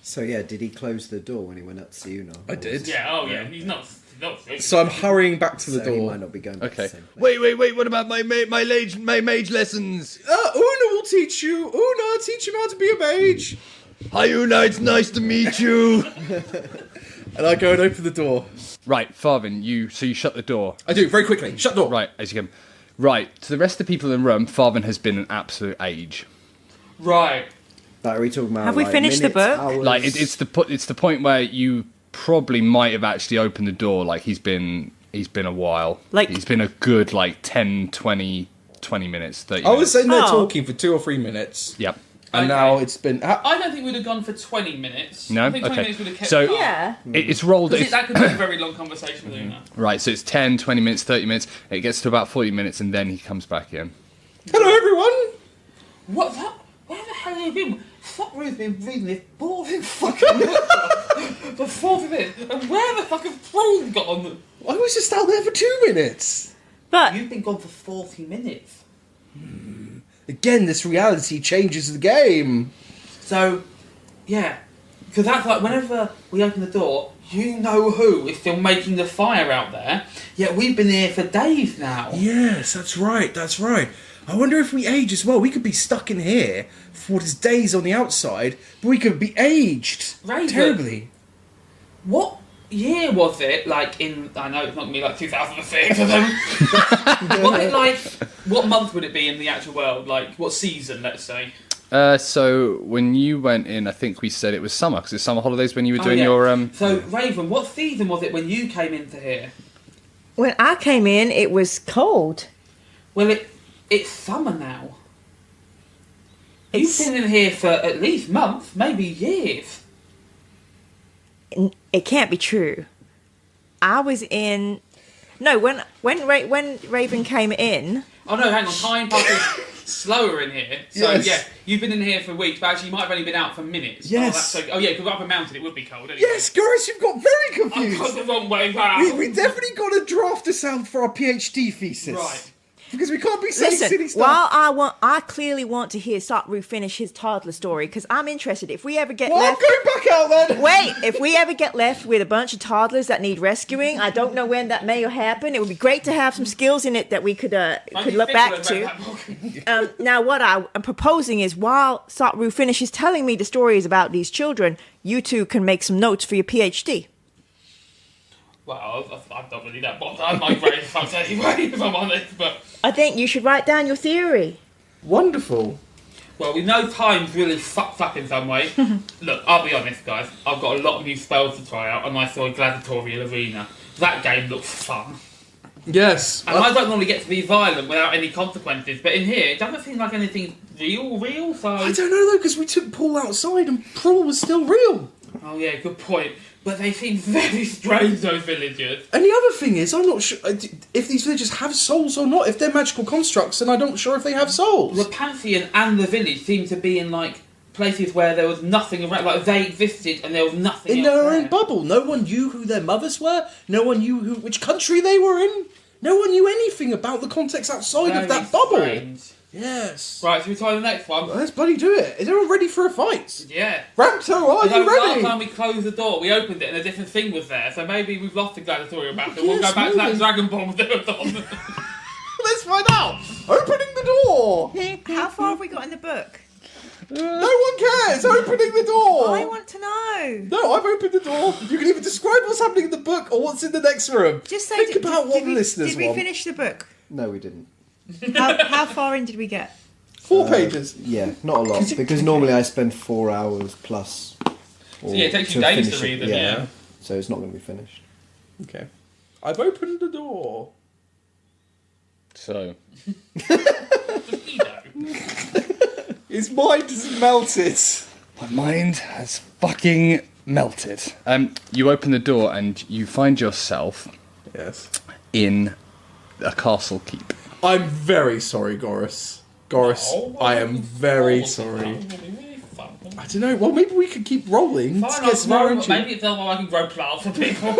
Speaker 8: So yeah, did he close the door when he went up to see Una?
Speaker 6: I did.
Speaker 7: Yeah, oh yeah, he's not
Speaker 6: So I'm hurrying back to the
Speaker 8: So he
Speaker 6: door.
Speaker 8: might not be going back to
Speaker 4: Okay.
Speaker 8: the same place.
Speaker 4: Wait. What about my mage lessons?
Speaker 6: Una will teach you. Una, teach him how to be a mage.
Speaker 4: Hi, Una. It's nice to meet you.
Speaker 6: And I go and open the door.
Speaker 4: Right, Farvin, you shut the door.
Speaker 6: I do, very quickly. Shut the door.
Speaker 4: Right, as you come. Right, to the rest of the people in the room, Farthen has been an absolute age.
Speaker 7: Right.
Speaker 8: Like, are we talking about?
Speaker 5: Have we
Speaker 8: like,
Speaker 5: finished the
Speaker 8: minutes,
Speaker 5: book?
Speaker 8: hours?
Speaker 4: Like, it's the point where you probably might have actually opened the door. Like, he's been a while.
Speaker 5: Like-
Speaker 4: he's been a good, 10, 20 minutes, 30
Speaker 6: I was
Speaker 4: minutes.
Speaker 6: sitting there
Speaker 5: Oh.
Speaker 6: talking for 2 or 3 minutes.
Speaker 4: Yep.
Speaker 6: And
Speaker 7: Okay.
Speaker 6: now it's been...
Speaker 7: I don't think we'd have gone for 20 minutes.
Speaker 4: No?
Speaker 7: I think 20
Speaker 4: Okay.
Speaker 7: minutes would have kept
Speaker 4: So-
Speaker 7: it up.
Speaker 5: Yeah.
Speaker 4: It's rolled...
Speaker 7: Because
Speaker 4: It's,
Speaker 7: that could be a very long conversation with Una.
Speaker 4: right, so it's 10, 20 minutes, 30 minutes. It gets to about 40 minutes, and then he comes back in.
Speaker 6: Hello, everyone!
Speaker 7: What's that? Where the hell have you been? Fucker's been reading this boring fucking book for 40 minutes. And where the fuck has Paul got on them?
Speaker 6: I was just out there for 2 minutes.
Speaker 5: But
Speaker 7: You've been gone for 40 minutes.
Speaker 6: Again, this reality changes the game.
Speaker 7: So, yeah. Because that's like, whenever we open the door, you know who is still making the fire out there. Yet we've been here for days now.
Speaker 6: Yes, that's right, that's right. I wonder if we age as well. We could be stuck in here for what is days on the outside, but we could be aged
Speaker 7: Raven.
Speaker 6: terribly.
Speaker 7: What year was it? Like in, I know it's not going to be like 2006 or something. Was it like, what month would it be in the actual world? Like, what season, let's say?
Speaker 4: So when you went in, I think we said it was summer, because it's summer holidays when you were doing
Speaker 7: yeah.
Speaker 4: your...
Speaker 7: So, Raven, what season was it when you came into here?
Speaker 5: when I came in, it was cold.
Speaker 7: Well, it's summer now.
Speaker 5: It's-
Speaker 7: You've been in here for at least months, maybe years.
Speaker 5: It can't be true. I was in. No, when Raven came in,
Speaker 7: Oh no, hang on, time passes slower in here. So
Speaker 6: Yes.
Speaker 7: yeah, you've been in here for weeks, but actually you might have only been out for minutes.
Speaker 6: Yes.
Speaker 7: Oh yeah, because up a mountain it would be cold anyway.
Speaker 6: Yes, guys, you've got very
Speaker 7: I've
Speaker 6: confused.
Speaker 7: gone the wrong way round.
Speaker 6: We definitely got to draft this out for our PhD thesis.
Speaker 7: Right.
Speaker 6: Because we can't be saying silly
Speaker 5: listen.
Speaker 6: stuff.
Speaker 5: While I clearly want to hear Satru finish his toddler story because I'm interested. If we ever get
Speaker 6: Well, I'm
Speaker 5: left,
Speaker 6: going back out then.
Speaker 5: wait. If we ever get left with a bunch of toddlers that need rescuing, I don't know when that may happen. It would be great to have some skills in it that we could look back to. Now, what I'm proposing is while Satru finishes telling me the stories about these children, you two can make some notes for your PhD.
Speaker 7: Well, I'm not really that bothered. I might brain fucked anyway, if I'm honest, but...
Speaker 5: I think you should write down your theory.
Speaker 6: Wonderful.
Speaker 7: Well, we know time's really fucked up in some way. Look, I'll be honest, guys. I've got a lot of new spells to try out, and I saw a gladiatorial arena. That game looks fun.
Speaker 6: Yes.
Speaker 7: And I don't normally get to be violent without any consequences, but in here, it doesn't seem like anything's real, so...
Speaker 6: I don't know though, because we took Paul outside and Paul was still real.
Speaker 7: Oh yeah, good point. But they seem very strange, those villagers.
Speaker 6: And the other thing is, I'm not sure if these villagers have souls or not. If they're magical constructs, then I'm not sure if they have souls.
Speaker 7: The Pantheon and the village seem to be in, like, places where there was nothing around. Like, they existed and there was nothing
Speaker 6: In
Speaker 7: else
Speaker 6: their
Speaker 7: there.
Speaker 6: own bubble. No one knew who their mothers were. No one knew which country they were in. No one knew anything about the context outside of
Speaker 7: Very
Speaker 6: that bubble.
Speaker 7: strange.
Speaker 6: Yes.
Speaker 7: Right, so we try the next one.
Speaker 6: Let's bloody do it. Is everyone ready for a fight?
Speaker 7: Yeah.
Speaker 6: Raptor, are
Speaker 7: Although
Speaker 6: you
Speaker 7: last
Speaker 6: ready?
Speaker 7: time we closed the door, we opened it and a different thing was there. So maybe we've lost the gladiatorial battle. We'll
Speaker 6: Yes,
Speaker 7: go back to that
Speaker 6: maybe.
Speaker 7: Dragon Ball that was on.
Speaker 6: Let's find out. Opening the door.
Speaker 5: How far have we got in the book?
Speaker 6: No one cares. Opening the door.
Speaker 5: I want to know.
Speaker 6: No, I've opened the door. You can either describe what's happening in the book or what's in the next room.
Speaker 5: Just say.
Speaker 6: Think about what the listeners
Speaker 5: Did we
Speaker 6: want.
Speaker 5: finish the book?
Speaker 8: No, we didn't.
Speaker 5: How far in did we get?
Speaker 6: 4 pages.
Speaker 8: Yeah, not a lot because normally I spend 4 hours plus.
Speaker 7: So yeah, it takes you days to read them, yeah.
Speaker 8: So it's not going to be finished.
Speaker 6: Okay. I've opened the door.
Speaker 4: So,
Speaker 7: You know.
Speaker 6: His mind has melted.
Speaker 4: my mind has fucking melted. You open the door and you find yourself
Speaker 6: Yes.
Speaker 4: in a castle keep.
Speaker 6: I'm very sorry, Goris. Goris,
Speaker 7: Oh,
Speaker 6: I am very
Speaker 7: oh,
Speaker 6: sorry.
Speaker 7: it'll be really fun.
Speaker 6: I don't know. Well, maybe we could keep rolling.
Speaker 7: Fine,
Speaker 6: to
Speaker 7: I'll
Speaker 6: get some more
Speaker 7: grow,
Speaker 6: entry.
Speaker 7: maybe it's the one I can grow plants for people.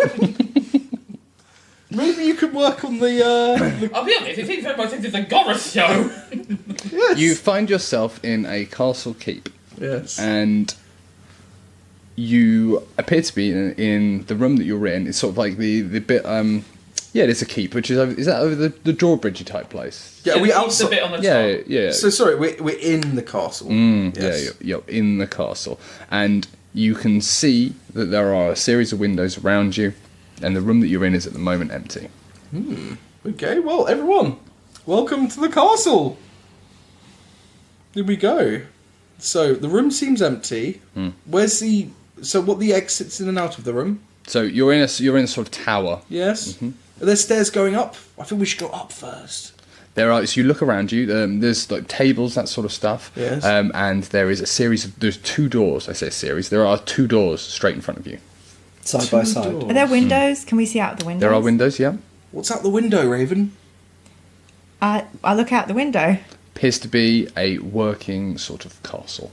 Speaker 6: Maybe you could work on the.
Speaker 7: I'll be honest, it seems very much it's a Goris show.
Speaker 6: Yes.
Speaker 4: You find yourself in a castle keep,
Speaker 6: Yes.
Speaker 4: and you appear to be in the room that you're in. It's sort of like the bit. Yeah, it is a keep, which is that over the drawbridgey type place?
Speaker 6: Yeah, we
Speaker 7: it's
Speaker 6: outside.
Speaker 7: a bit on the
Speaker 4: Yeah,
Speaker 7: top.
Speaker 4: yeah.
Speaker 6: So sorry, we're in the castle.
Speaker 4: Yeah,
Speaker 6: Yes.
Speaker 4: you're in the castle, and you can see that there are a series of windows around you, and the room that you're in is at the moment empty.
Speaker 6: Okay, well, everyone, welcome to the castle. Here we go. So the room seems empty. Where's the? So what the exits in and out of the room?
Speaker 4: So you're in a sort of tower.
Speaker 6: Yes. Are there stairs going up? I think we should go up first.
Speaker 4: There are. So you look around you. There's like tables, that sort of stuff.
Speaker 6: Yes.
Speaker 4: And there is a series of. There's 2 doors. I say a series. There are 2 doors straight in front of you.
Speaker 8: Side by side.
Speaker 5: Are there windows? Can we see out the windows?
Speaker 4: There are windows. Yeah.
Speaker 6: What's out the window, Raven?
Speaker 5: I look out the window.
Speaker 4: Appears to be a working sort of castle.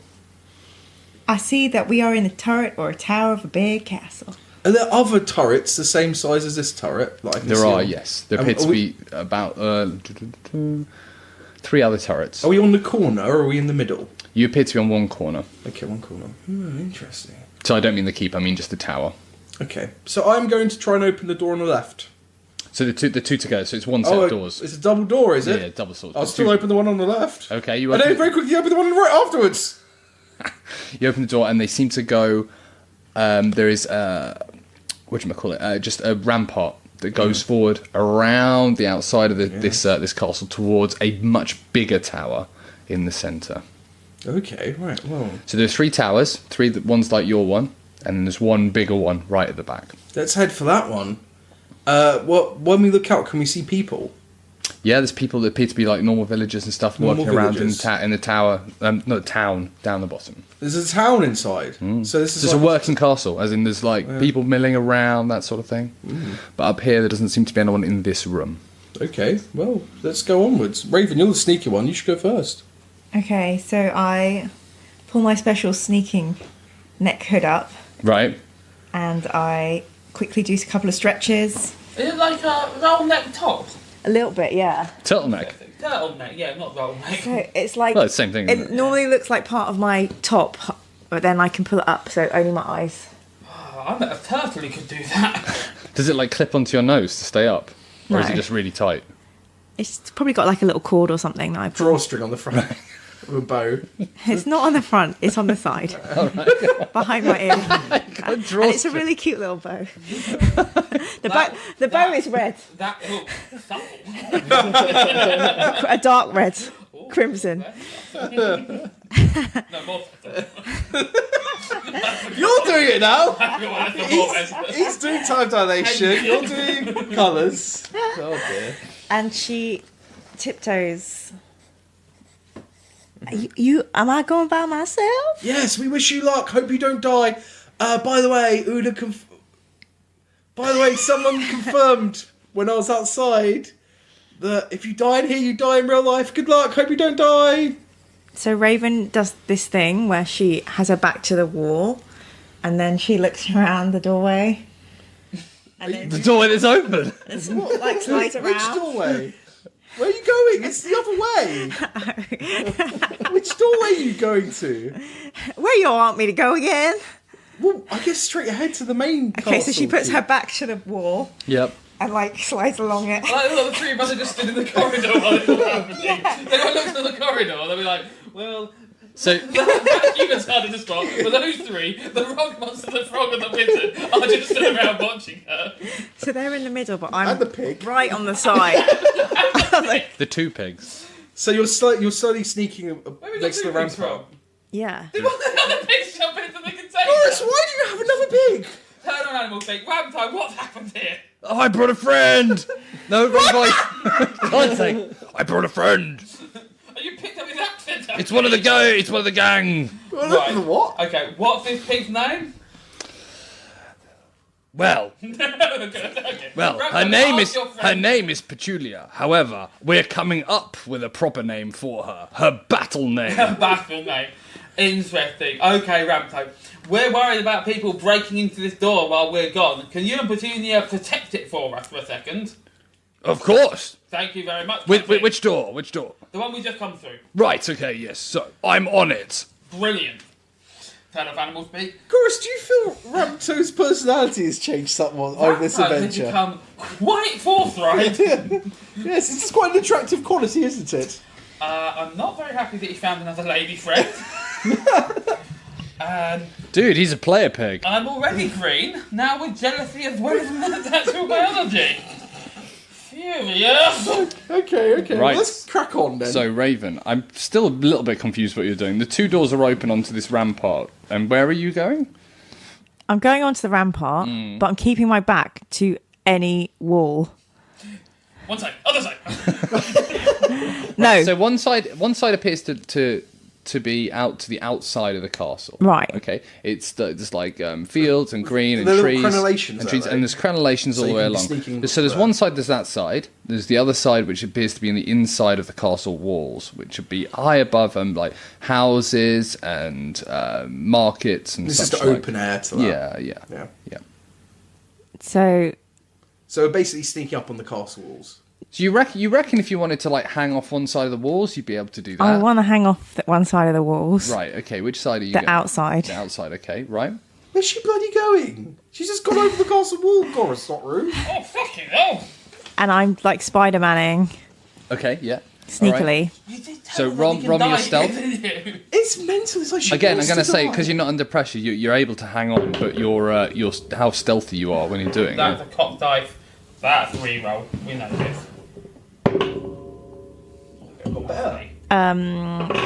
Speaker 5: I see that we are in a turret or a tower of a big castle.
Speaker 6: Are there other turrets the same size as this turret? That I can
Speaker 4: There
Speaker 6: see
Speaker 4: are,
Speaker 6: on?
Speaker 4: yes. There appear to be about 3 other turrets.
Speaker 6: Are we on the corner or are we in the middle?
Speaker 4: You appear to be on one corner.
Speaker 6: Okay, one corner. Interesting.
Speaker 4: So I don't mean the keep, I mean just the tower.
Speaker 6: Okay, so I'm going to try and open the door on the left.
Speaker 4: So the two together, so it's one set of doors.
Speaker 6: It's a double door, is it?
Speaker 4: Yeah, double swords.
Speaker 6: I'll still open the one on the left.
Speaker 4: Okay, you
Speaker 6: And
Speaker 4: open,
Speaker 6: then very quickly open the one on the right afterwards.
Speaker 4: you open the door and they seem to go... there is, whatchamacallit, just a rampart that goes forward around the outside of this castle towards a much bigger tower in the centre.
Speaker 6: Okay, right, well.
Speaker 4: So there's 3 towers, 3 ones like your one, and then there's one bigger one right at the back.
Speaker 6: Let's head for that one. When we look out, can we see people?
Speaker 4: Yeah, there's people that appear to be like normal villagers and stuff
Speaker 6: Normal
Speaker 4: walking around
Speaker 6: villagers.
Speaker 4: in the tower, not the town, down the bottom.
Speaker 6: There's a town inside. So this is
Speaker 4: It's a
Speaker 6: like-
Speaker 4: working castle, as in there's like people milling around, that sort of thing. But up here, there doesn't seem to be anyone in this room.
Speaker 6: Okay, well, let's go onwards. Raven, you're the sneaky one. You should go first.
Speaker 5: Okay, so I pull my special sneaking neck hood up
Speaker 4: Right?
Speaker 5: and I quickly do a couple of stretches.
Speaker 7: Is it like a roll neck top?
Speaker 5: A little bit, yeah.
Speaker 4: Turtleneck.
Speaker 7: Turtleneck, yeah, not roll neck.
Speaker 5: So it's like
Speaker 4: Well, it's the same thing, isn't
Speaker 5: it
Speaker 4: it?
Speaker 5: normally looks like part of my top, but then I can pull it up, so only my eyes.
Speaker 7: Oh, I bet a turtle could do that.
Speaker 4: Does it like clip onto your nose to stay up? Or is it
Speaker 5: No.
Speaker 4: just really tight?
Speaker 5: It's probably got like a little cord or something that I pull.
Speaker 6: Drawstring on the front of a bow.
Speaker 5: It's not on the front, it's on the side. Behind my ear. And it's a really cute little bow. The bow is red.
Speaker 7: That look subtle.
Speaker 5: A dark red. Crimson.
Speaker 7: No, more subtle.
Speaker 6: You're doing it now!
Speaker 7: More
Speaker 6: He's doing time dilation. You're doing colours. Oh dear.
Speaker 5: And she tiptoes. Am I going by myself?
Speaker 6: Yes, we wish you luck. Hope you don't die. By the way, someone confirmed when I was outside that if you die in here, you die in real life. Good luck. Hope you don't die.
Speaker 5: So Raven does this thing where she has her back to the wall and then she looks around the doorway. And then
Speaker 4: The door is open!
Speaker 5: it's like slides
Speaker 6: Which
Speaker 5: around.
Speaker 6: doorway? Where are you going? It's the other way. Which doorway are you going to?
Speaker 5: Where you want me to go again?
Speaker 6: Well, I guess straight ahead to the main
Speaker 5: Okay, so she
Speaker 6: castle.
Speaker 5: puts her back to the wall
Speaker 4: Yep.
Speaker 5: and like slides along it.
Speaker 7: Like the 3 of us are just stood in the corridor while it's all happening. Then I look at the corridor, they'll be like, well,
Speaker 4: So,
Speaker 7: that human's hard to spot, but those 3, the rock monster, the frog, and the wizard, are just stood around watching her.
Speaker 5: So they're in the middle, but
Speaker 6: And
Speaker 5: I'm
Speaker 6: the pig.
Speaker 5: right on the side.
Speaker 4: the 2 pigs.
Speaker 6: So you're slowly sneaking
Speaker 7: Where we got
Speaker 6: next to
Speaker 7: 2
Speaker 6: the
Speaker 7: pigs
Speaker 6: rampart.
Speaker 7: from?
Speaker 5: Yeah.
Speaker 7: They want the other pigs jump into the container.
Speaker 6: Boris, why do you have another pig?
Speaker 7: Turn on animal thing. Ram time, what's happened here?
Speaker 4: Oh, I brought a friend! No, wrong voice! Can't say. I brought a friend!
Speaker 7: Are you picked up his accent?
Speaker 4: It's one of the it's one of the gang!
Speaker 7: Right.
Speaker 6: What?
Speaker 7: Okay, what's this pig's name?
Speaker 4: Well,
Speaker 7: Okay.
Speaker 4: well,
Speaker 7: Ram
Speaker 4: her
Speaker 7: time,
Speaker 4: name
Speaker 7: ask
Speaker 4: is
Speaker 7: your friend.
Speaker 4: Petulia. However, we're coming up with a proper name for her. Her battle name.
Speaker 7: Battle name. Interesting. Okay, Ramto. We're worried about people breaking into this door while we're gone. Can you and Petunia protect it for us for a second?
Speaker 4: Of course.
Speaker 7: Thank you very much.
Speaker 4: Which door? Which door?
Speaker 7: The one we just come through.
Speaker 4: Right. Okay. Yes. So I'm on it.
Speaker 7: Brilliant. Turn off animal speak.
Speaker 6: Boris, do you feel Ramto's personality has changed somewhat over this
Speaker 7: Ramto has
Speaker 6: adventure?
Speaker 7: become quite forthright.
Speaker 6: Yes, it's quite an attractive quality, isn't it?
Speaker 7: I'm not very happy that he found another lady friend. And
Speaker 4: Dude, he's a player pig.
Speaker 7: I'm already green, now with jealousy as well as natural biology. Phew. curious.
Speaker 6: Okay.
Speaker 4: Right.
Speaker 6: Well, let's crack on then.
Speaker 4: So, Raven, I'm still a little bit confused what you're doing. The 2 doors are open onto this rampart. And where are you going?
Speaker 5: I'm going onto the rampart, but I'm keeping my back to any wall.
Speaker 7: One side, other side.
Speaker 5: No.
Speaker 4: So one side appears to be out to the outside of the castle.
Speaker 5: Right.
Speaker 4: Okay. It's just like fields and green and
Speaker 6: There are
Speaker 4: trees.
Speaker 6: little crenellations,
Speaker 4: and trees,
Speaker 6: are
Speaker 4: and
Speaker 6: they?
Speaker 4: there's crenellations all the
Speaker 6: you
Speaker 4: way
Speaker 6: can be
Speaker 4: along.
Speaker 6: sneaking
Speaker 4: So there's
Speaker 6: there.
Speaker 4: one side, there's that side. There's the other side, which appears to be in the inside of the castle walls, which would be high above like houses and markets and
Speaker 6: This is
Speaker 4: such
Speaker 6: the
Speaker 4: like.
Speaker 6: open air to that.
Speaker 4: Yeah.
Speaker 5: So
Speaker 6: So we're basically sneaking up on the castle walls.
Speaker 4: So you reckon if you wanted to like hang off one side of the walls, you'd be able to do that?
Speaker 5: I want to hang off one side of the walls.
Speaker 4: Right. Okay. Which side are you?
Speaker 5: The
Speaker 4: going?
Speaker 5: outside.
Speaker 4: The outside. Okay. Right.
Speaker 6: Where's she bloody going? She's just gone over the castle wall, Goris, not rude.
Speaker 7: Oh, fucking hell.
Speaker 5: And I'm like Spider-Manning
Speaker 4: Okay. Yeah.
Speaker 5: sneakily.
Speaker 7: You did tell
Speaker 4: So
Speaker 7: her
Speaker 4: roll
Speaker 7: that you
Speaker 4: your
Speaker 7: can die,
Speaker 4: stealth.
Speaker 7: didn't you?
Speaker 6: It's mental. It's like she
Speaker 4: Again, I'm
Speaker 6: wants
Speaker 4: going to say
Speaker 6: die.
Speaker 4: because you're not under pressure, you're able to hang on, but you're how stealthy you are when you're doing
Speaker 7: That's
Speaker 4: it.
Speaker 7: a cock dive. That's a reroll. We know this.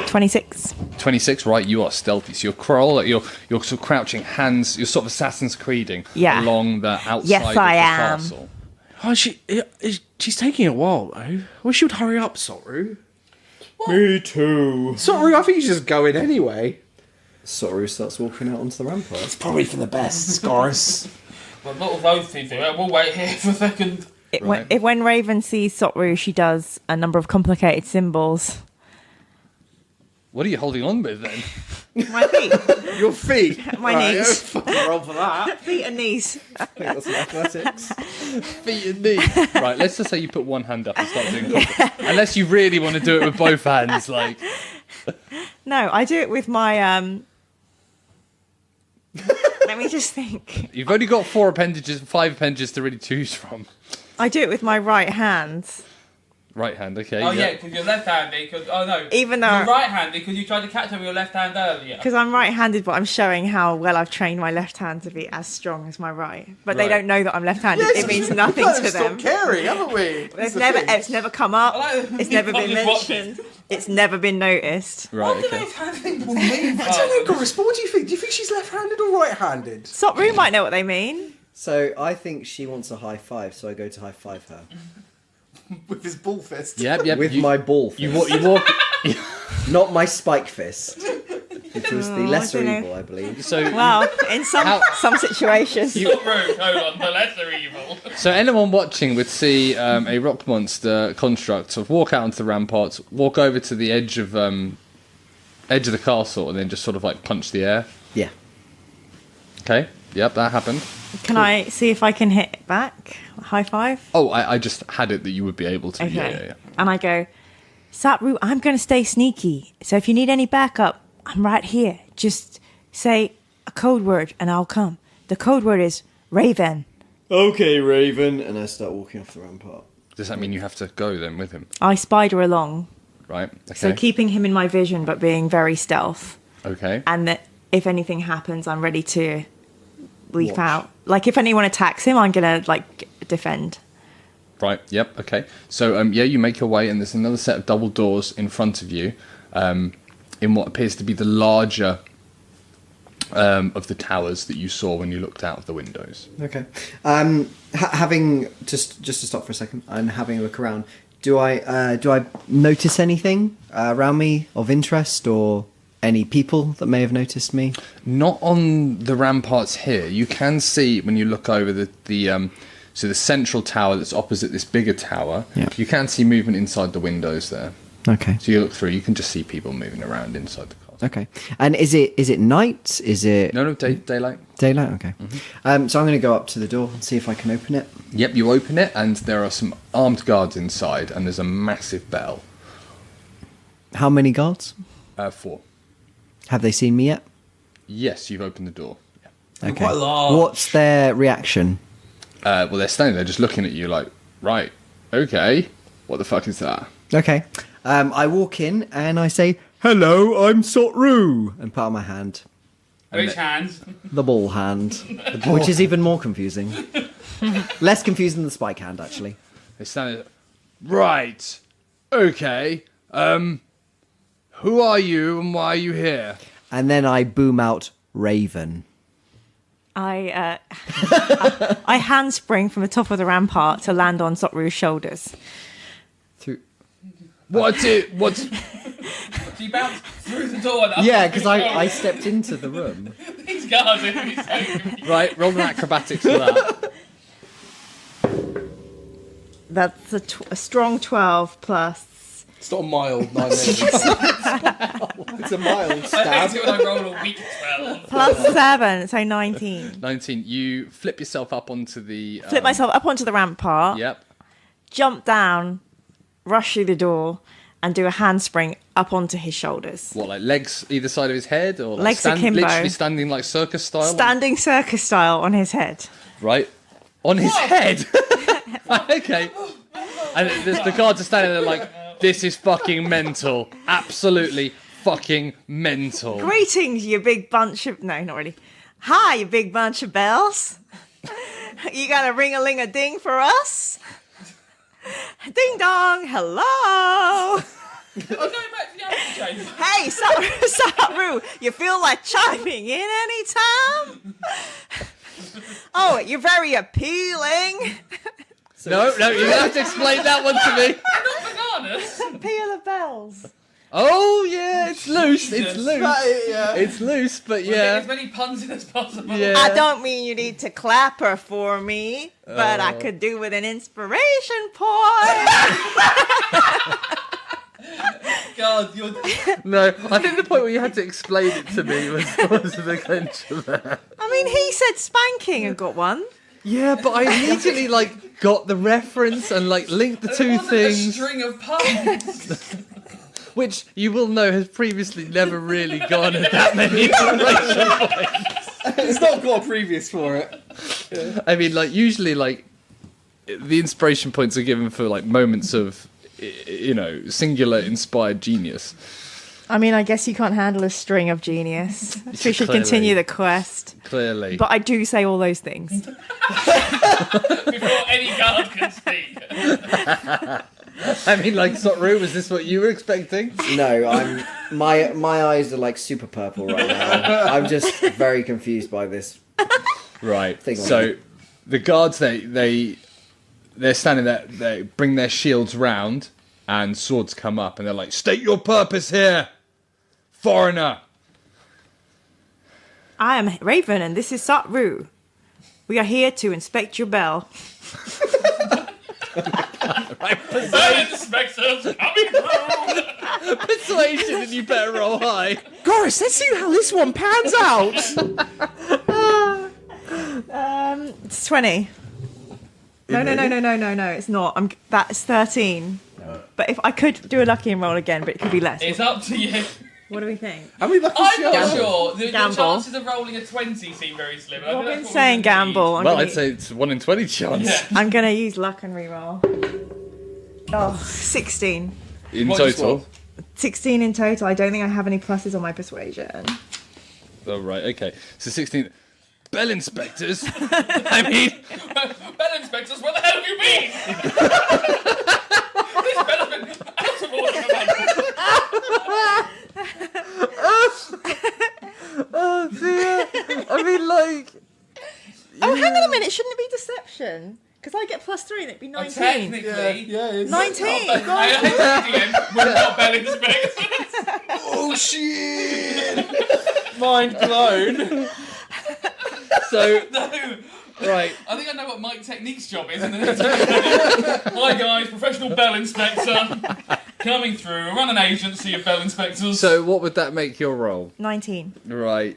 Speaker 5: 26.
Speaker 4: 26, right? You are stealthy, so you're sort of crouching, hands. You're sort of Assassin's Creeding along the outside
Speaker 5: Yes,
Speaker 4: of the
Speaker 5: I am.
Speaker 4: castle.
Speaker 6: Oh, she's taking a while, though. Well, she would hurry up, Soru.
Speaker 9: Me too.
Speaker 6: Soru, I think you should just go in anyway.
Speaker 8: Soru starts walking out onto the rampart.
Speaker 6: Probably for the best, Goris.
Speaker 7: Well, not all those two do it. We'll wait here for a second.
Speaker 5: When Raven sees Sotru, she does a number of complicated symbols.
Speaker 4: What are you holding on with then?
Speaker 5: My feet.
Speaker 6: Your feet.
Speaker 5: My
Speaker 6: Right,
Speaker 5: knees.
Speaker 6: fucking roll for that.
Speaker 5: Feet and knees.
Speaker 8: I think that's mathematics.
Speaker 4: Feet and knees. Right, let's just say you put one hand up and start doing unless you really want to do it with both hands, like.
Speaker 5: No, I do it with my let me just think.
Speaker 4: You've only got 5 appendages to really choose from.
Speaker 5: I do it with my right hand.
Speaker 4: Right hand, okay.
Speaker 7: Oh yeah, because you're left-handed.
Speaker 5: Even though
Speaker 7: you're right-handed because you tried to catch her with your left hand earlier.
Speaker 5: because I'm right-handed, but I'm showing how well I've trained my left hand to be as strong as my right. But they
Speaker 4: Right.
Speaker 5: don't know that I'm left-handed. It means nothing to them.
Speaker 6: Stop caring, haven't we?
Speaker 5: It's never come up. It's never been
Speaker 7: Just watch
Speaker 5: mentioned. It's never been noticed.
Speaker 4: Right,
Speaker 7: What do
Speaker 4: okay.
Speaker 7: left-handed people mean?
Speaker 6: I don't know, Goris, but what do you think? Do you think she's left-handed or right-handed?
Speaker 5: Sotru might know what they mean.
Speaker 8: So I think she wants a high five, so I go to high five her.
Speaker 6: With his ball fist.
Speaker 4: Yep.
Speaker 8: With my ball fist.
Speaker 4: You walk.
Speaker 8: Not my spike fist. Which was the lesser
Speaker 5: I don't know.
Speaker 8: evil, I believe.
Speaker 4: So
Speaker 5: Well, in some situations.
Speaker 7: Not rude, hold on, the lesser evil.
Speaker 4: So anyone watching would see a rock monster construct sort of walk out onto the ramparts, walk over to the edge of the castle, and then just sort of like punch the air.
Speaker 8: Yeah.
Speaker 4: Okay. Yep, that happened.
Speaker 5: Can I see if I can hit it back? High five?
Speaker 4: Oh, I just had it that you would be able to.
Speaker 5: Okay.
Speaker 4: Yeah.
Speaker 5: And I go, Satru, I'm going to stay sneaky. So if you need any backup, I'm right here. Just say a code word and I'll come. The code word is Raven.
Speaker 8: Okay, Raven. And I start walking off the rampart.
Speaker 4: Does that mean you have to go then with him?
Speaker 5: I spider along.
Speaker 4: Right. Okay.
Speaker 5: So keeping him in my vision, but being very stealth.
Speaker 4: Okay.
Speaker 5: And that if anything happens, I'm ready to leap
Speaker 8: Watch.
Speaker 5: out. Like if anyone attacks him, I'm going to like defend.
Speaker 4: Right. Yep. Okay. So you make your way, and there's another set of double doors in front of you, in what appears to be the larger of the towers that you saw when you looked out of the windows.
Speaker 8: Okay. Having just to stop for a second and having a look around, do I notice anything around me of interest or any people that may have noticed me?
Speaker 4: Not on the ramparts here. You can see when you look over the central tower that's opposite this bigger tower.
Speaker 8: Yeah.
Speaker 4: You can see movement inside the windows there.
Speaker 8: Okay.
Speaker 4: So you look through. You can just see people moving around inside the castle.
Speaker 8: Okay. And is it night? Is it
Speaker 4: No, daylight.
Speaker 8: daylight? Okay. So I'm going to go up to the door and see if I can open it.
Speaker 4: Yep, you open it, and there are some armed guards inside, and there's a massive bell.
Speaker 8: How many guards?
Speaker 4: 4.
Speaker 8: Have they seen me yet?
Speaker 4: Yes, you've opened the door. Yeah.
Speaker 8: Okay.
Speaker 6: Quite large.
Speaker 8: What's their reaction?
Speaker 4: Well, they're standing there just looking at you like, right, okay, what the fuck is that?
Speaker 8: Okay. I walk in and I say, "Hello, I'm Sotru," and put out my hand,
Speaker 7: Which hands?
Speaker 8: the ball hand, which is even more confusing. Less confusing than the spike hand, actually.
Speaker 4: They stand there. Right. Okay. Who are you and why are you here?
Speaker 8: And then I boom out Raven.
Speaker 5: I handspring from the top of the rampart to land on Sotru's shoulders.
Speaker 4: What's
Speaker 7: Do you bounce through the door? And up
Speaker 8: Yeah, because I stepped into the room.
Speaker 7: These guards are going to be so confused.
Speaker 4: Right, roll an acrobatics for that.
Speaker 5: That's a strong 12 plus.
Speaker 6: It's not a mild 9 minutes. It's a mild
Speaker 7: I
Speaker 6: stab.
Speaker 7: hate it when I roll a weak 12.
Speaker 5: Plus 7, so 19.
Speaker 4: 19. You flip yourself up onto the...
Speaker 5: Flip myself up onto the rampart,
Speaker 4: Yep.
Speaker 5: jump down, rush through the door, and do a handspring up onto his shoulders.
Speaker 4: What, like legs either side of his head? Or like
Speaker 5: Legs akimbo.
Speaker 4: literally standing like circus style?
Speaker 5: Standing circus style on his head.
Speaker 4: Right. On his head? Okay. And the guards are standing there like, this is fucking mental. Absolutely fucking mental.
Speaker 5: Greetings, you big bunch of... No, not really. Hi, you big bunch of bells. You got a ring-a-ling-a-ding for us? Ding dong, hello.
Speaker 7: I'm going back to the apple chain.
Speaker 5: Hey, Saru, you feel like chiming in anytime? Oh, you're very appealing.
Speaker 4: No, you have to explain that one to me.
Speaker 7: Bananas.
Speaker 5: Peal of bells.
Speaker 4: Oh, yeah, it's loose. It's loose.
Speaker 6: Yeah.
Speaker 4: It's loose, but
Speaker 7: Get
Speaker 4: yeah.
Speaker 7: as many puns in as possible.
Speaker 4: Yeah.
Speaker 5: I don't mean you need to clap her for me, but I could do with an inspiration point.
Speaker 7: God, you're...
Speaker 4: No, I think the point where you had to explain it to me was the clinch of that.
Speaker 5: I mean, he said spanking and got one.
Speaker 4: Yeah, but I immediately got the reference and linked the two
Speaker 7: It wasn't
Speaker 4: things,
Speaker 7: a string of puns.
Speaker 4: which you will know has previously never really gone at that many inspiration points.
Speaker 6: It's not got a previous for it.
Speaker 4: I mean, usually, the inspiration points are given for moments of, singular inspired genius.
Speaker 5: I mean, I guess you can't handle a string of genius. So you should
Speaker 4: Clearly.
Speaker 5: continue the quest.
Speaker 4: Clearly.
Speaker 5: But I do say all those things.
Speaker 7: Before any guard can speak.
Speaker 4: I mean, Sotru, was this what you were expecting?
Speaker 8: No, my eyes are super purple right now. I'm just very confused by this.
Speaker 4: Right.
Speaker 8: Thing on
Speaker 4: So
Speaker 8: it.
Speaker 4: the guards, they're standing there. They bring their shields round, and swords come up, and they're like, "State your purpose here, foreigner."
Speaker 5: I am Raven, and this is Sotru. We are here to inspect your bell.
Speaker 7: Inspectors coming through.
Speaker 4: Persuasion, and you better roll high.
Speaker 6: Goris, let's see how this one pans out.
Speaker 5: It's 20. No, it's not. That's 13. But if I could do a lucky and roll again, but it could be less.
Speaker 7: It's up to you.
Speaker 5: What do we think?
Speaker 6: How many lucky
Speaker 7: I'm not
Speaker 6: shots?
Speaker 7: sure. The
Speaker 5: Gamble.
Speaker 7: chances of rolling a 20 seem very slim. I think that's
Speaker 5: Robin's
Speaker 7: what
Speaker 5: saying
Speaker 7: we're gonna
Speaker 5: gamble.
Speaker 7: need.
Speaker 5: I'm
Speaker 4: Well,
Speaker 5: gonna-
Speaker 4: I'd say it's 1 in 20 chance.
Speaker 7: Yeah.
Speaker 5: I'm going to use luck and reroll. Oh, 16.
Speaker 4: In
Speaker 7: What you
Speaker 4: total.
Speaker 5: 16 in total. I don't think I have any pluses on my persuasion.
Speaker 4: Oh, right, okay. So 16. Bell inspectors? I mean,
Speaker 7: Bell inspectors, where the hell have you been? This bell has been out of order for months.
Speaker 4: oh dear. I mean,
Speaker 5: Oh, hang on a minute. Shouldn't it be deception? Because I get +3 and it'd be 19.
Speaker 7: Technically,
Speaker 6: Yeah, it's
Speaker 5: 19.
Speaker 7: we're not bell inspectors.
Speaker 6: Oh shit! Mind blown.
Speaker 4: so,
Speaker 7: No.
Speaker 4: right.
Speaker 7: I think I know what Mike Technique's job is in the next Hi guys, professional bell inspector coming through. I run an agency of bell inspectors.
Speaker 4: So, what would that make your roll?
Speaker 5: 19.
Speaker 4: Right.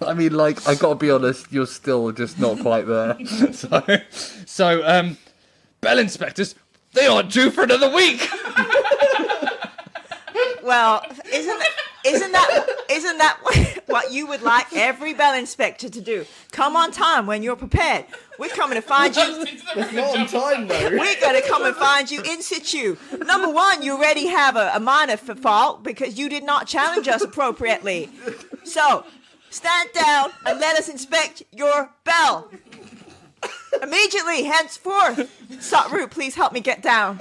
Speaker 4: I mean, I gotta be honest, you're still just not quite there. So, bell inspectors, they aren't due for another week.
Speaker 5: Well, isn't that what you would like every bell inspector to do? Come on time when you're prepared. We're coming to find you.
Speaker 6: That's not on time though.
Speaker 5: We're going to come and find you in situ. Number one, you already have a minor fault because you did not challenge us appropriately. So, stand down and let us inspect your bell. Immediately, henceforth. Satru, please help me get down.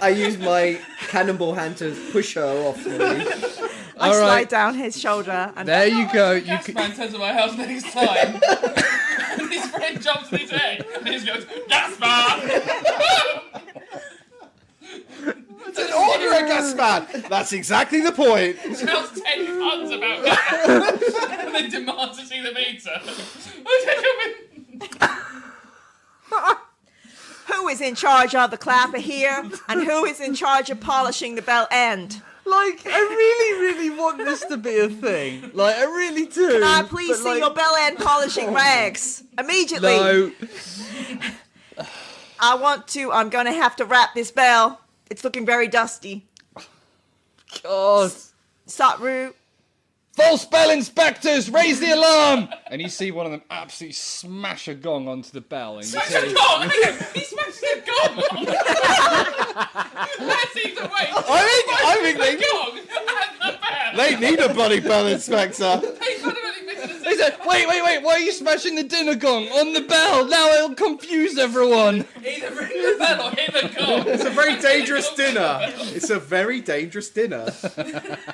Speaker 8: I use my cannonball hand to push her off me.
Speaker 5: I
Speaker 4: All
Speaker 5: slide
Speaker 4: right.
Speaker 5: down his shoulder and
Speaker 4: There you go. You
Speaker 7: Gas
Speaker 4: can,
Speaker 7: man turns to my house next time. And his friend jumps on his head and he just goes, Gas man!
Speaker 6: Order a gas man! That's exactly the point.
Speaker 7: Shouts 10 puns about gas and then demands to see the meter.
Speaker 5: who is in charge of the clapper here and who is in charge of polishing the bell end?
Speaker 4: like, I really want this to be a thing. Like, I really do.
Speaker 5: Can I please
Speaker 4: But,
Speaker 5: see
Speaker 4: like,
Speaker 5: your bell end polishing rags? Immediately.
Speaker 4: No.
Speaker 5: I'm gonna have to wrap this bell. It's looking very dusty.
Speaker 4: God.
Speaker 5: Satru.
Speaker 4: False bell inspectors, raise the alarm! And you see one of them absolutely smash a gong onto the bell. And you
Speaker 7: Smash
Speaker 4: see,
Speaker 7: a gong! He smashes a gong! That seems the way!
Speaker 6: I think
Speaker 7: The gong and the bell!
Speaker 6: they need a bloody bell inspector.
Speaker 7: They fundamentally missing
Speaker 4: he said, wait, why are you smashing the dinner gong on the bell? Now it'll confuse everyone.
Speaker 7: Either ring the bell or hit the gong!
Speaker 6: It's a very dangerous dinner. It's a very dangerous dinner.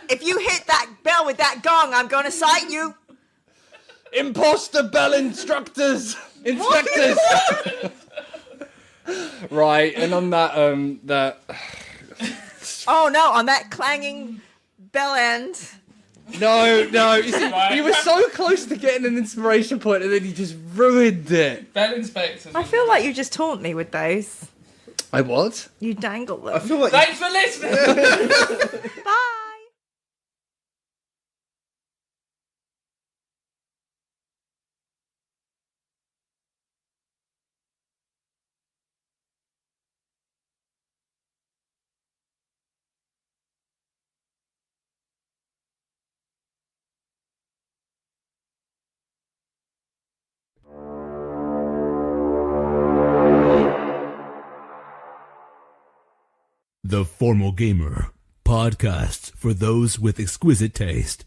Speaker 5: If you hit that bell with that gong, I'm gonna cite you.
Speaker 4: Imposter bell inspectors. Right, and on that
Speaker 5: Oh no, on that clanging bell end.
Speaker 4: No, you see, you were so close to getting an inspiration point, and then you just ruined it.
Speaker 7: Bell inspectors.
Speaker 5: I feel like you just taunt me with those.
Speaker 4: I what?
Speaker 5: You dangle them.
Speaker 6: I feel like
Speaker 7: Thanks for listening!
Speaker 5: Bye.
Speaker 1: The Formal Gamer, podcasts for those with exquisite taste.